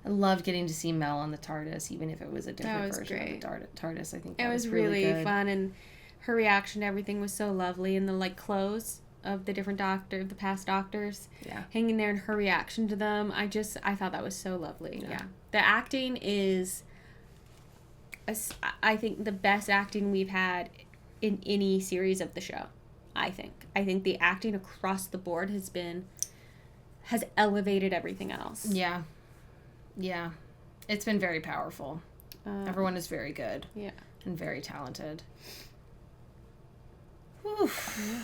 Speaker 3: I loved getting to see Mel on the TARDIS, even if it was a different version of the TARDIS. I think that was really good.
Speaker 2: fun, and her reaction to everything was so lovely, and the clothes of the the past doctors, hanging there, and her reaction to them. I thought that was so lovely. Yeah. The acting is, I think, the best acting we've had in any series of the show. I think the acting across the board has elevated everything else.
Speaker 3: Yeah. It's been very powerful. Everyone is very good.
Speaker 2: Yeah.
Speaker 3: And very talented. Whew.
Speaker 2: Yeah.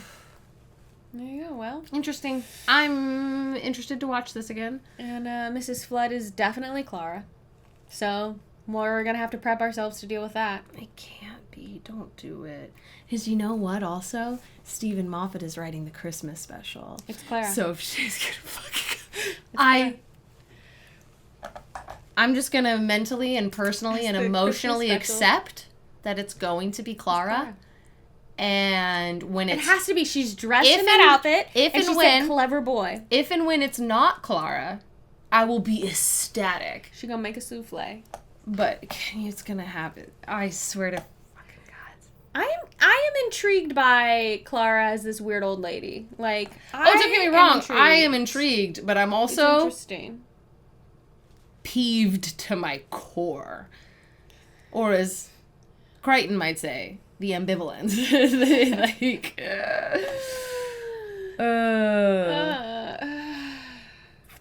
Speaker 2: There you go. Well,
Speaker 3: interesting. I'm interested to watch this again.
Speaker 2: And Mrs. Flood is definitely Clara. So we're going to have to prep ourselves to deal with that.
Speaker 3: It can't be. Don't do it. Because you know what also? Stephen Moffat is writing the Christmas special.
Speaker 2: It's Clara.
Speaker 3: So if she's going to fucking... I'm just going to mentally and personally and emotionally accept that it's going to be Clara. And when it
Speaker 2: has to be, she's dressed in that outfit,
Speaker 3: and
Speaker 2: she's
Speaker 3: when,
Speaker 2: a clever boy.
Speaker 3: If and when it's not Clara, I will be ecstatic.
Speaker 2: She's gonna make a souffle.
Speaker 3: But it's gonna happen. I swear to fucking God.
Speaker 2: I am intrigued by Clara as this weird old lady. Don't
Speaker 3: get me wrong. I am intrigued, but I'm also
Speaker 2: it's interesting.
Speaker 3: Peeved to my core. Or as Crichton might say, the ambivalence.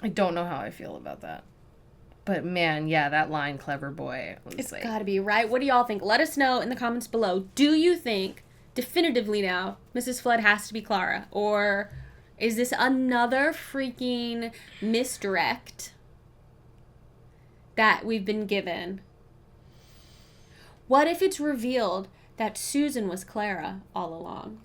Speaker 3: I don't know how I feel about that. But man, that line, clever boy.
Speaker 2: It's gotta be, right? What do y'all think? Let us know in the comments below. Do you think, definitively now, Mrs. Flood has to be Clara? Or is this another freaking misdirect that we've been given? What if it's revealed that Susan was Clara all along?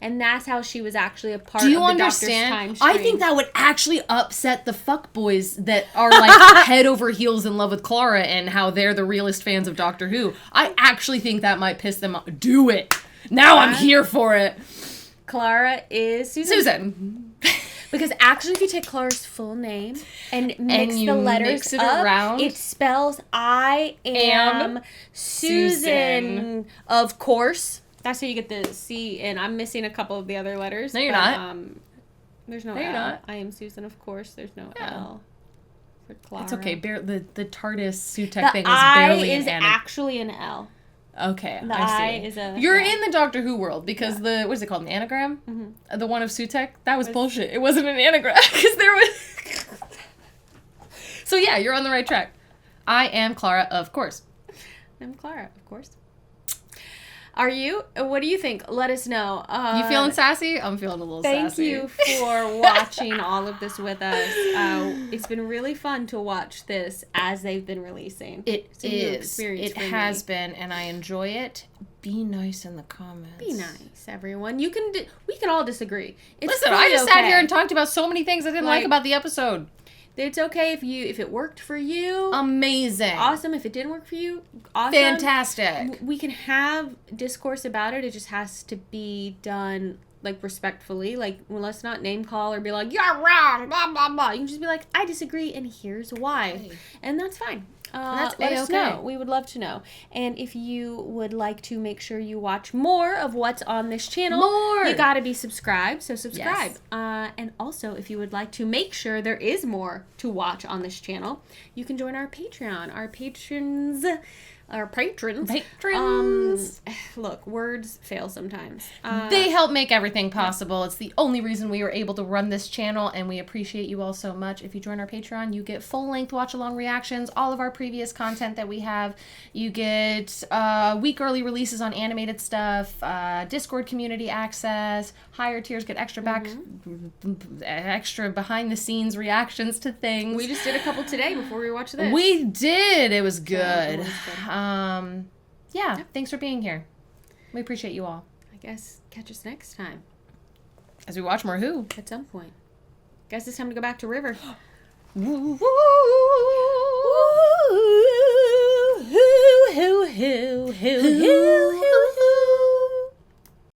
Speaker 2: And that's how she was actually a part of the Doctor's time stream.
Speaker 3: I think that would actually upset the fuckboys that are head over heels in love with Clara and how they're the realest fans of Doctor Who. I actually think that might piss them off. Do it. Now I'm here for it.
Speaker 2: Clara is Susan. Because actually, if you take Clara's full name and mix the letters up, it spells I am Susan. Of course. That's how you get the C, and I'm missing a couple of the other letters.
Speaker 3: No, you're not.
Speaker 2: There's no
Speaker 3: No,
Speaker 2: L.
Speaker 3: you're not.
Speaker 2: I am Susan, of course. There's no L for Clara.
Speaker 3: It's okay. The TARDIS Sutekh
Speaker 2: the
Speaker 3: thing is
Speaker 2: I
Speaker 3: barely
Speaker 2: is
Speaker 3: an
Speaker 2: actually an L.
Speaker 3: Okay,
Speaker 2: The
Speaker 3: I see.
Speaker 2: I is a...
Speaker 3: You're in the Doctor Who world because the, what is it called, an anagram? Mm-hmm. The one of Sutekh? That was bullshit. It wasn't an anagram because there was... So yeah, you're on the right track. I am Clara, of course.
Speaker 2: I'm Clara, of course. Are you? What do you think? Let us know.
Speaker 3: You feeling sassy? I'm feeling a little sassy.
Speaker 2: Thank you for watching all of this with us. It's been really fun to watch this as they've been releasing.
Speaker 3: It is. It has been, and I enjoy it. Be nice in the comments.
Speaker 2: Be nice, everyone. We can all disagree.
Speaker 3: Listen, I just sat here and talked about so many things I didn't like about the episode.
Speaker 2: It's okay if it worked for you.
Speaker 3: Amazing.
Speaker 2: Awesome. If it didn't work for you, awesome.
Speaker 3: Fantastic.
Speaker 2: We can have discourse about it. It just has to be done respectfully. Let's not name call or be like, you're wrong, blah, blah, blah. You can just be like, I disagree and here's why. Right. And that's fine. Let us know. We would love to know. And if you would like to make sure you watch more of what's on this channel, you got to be subscribed. So subscribe. Yes. And also, if you would like to make sure there is more to watch on this channel, you can join our Patreon. Our patrons our patrons. Look, words fail sometimes.
Speaker 3: They help make everything possible. It's the only reason we were able to run this channel, and we appreciate you all so much. If you join our Patreon, you get full-length watch-along reactions, all of our previous content that we have. You get week early releases on animated stuff, Discord community access. Higher tiers get extra extra behind-the-scenes reactions to things.
Speaker 2: We just did a couple today before we watched this.
Speaker 3: We did. It was good. Yeah, thanks for being here. We appreciate you all.
Speaker 2: I guess catch us next time.
Speaker 3: As we watch more Who.
Speaker 2: At some point. Guess it's time to go back to River.
Speaker 3: Woo!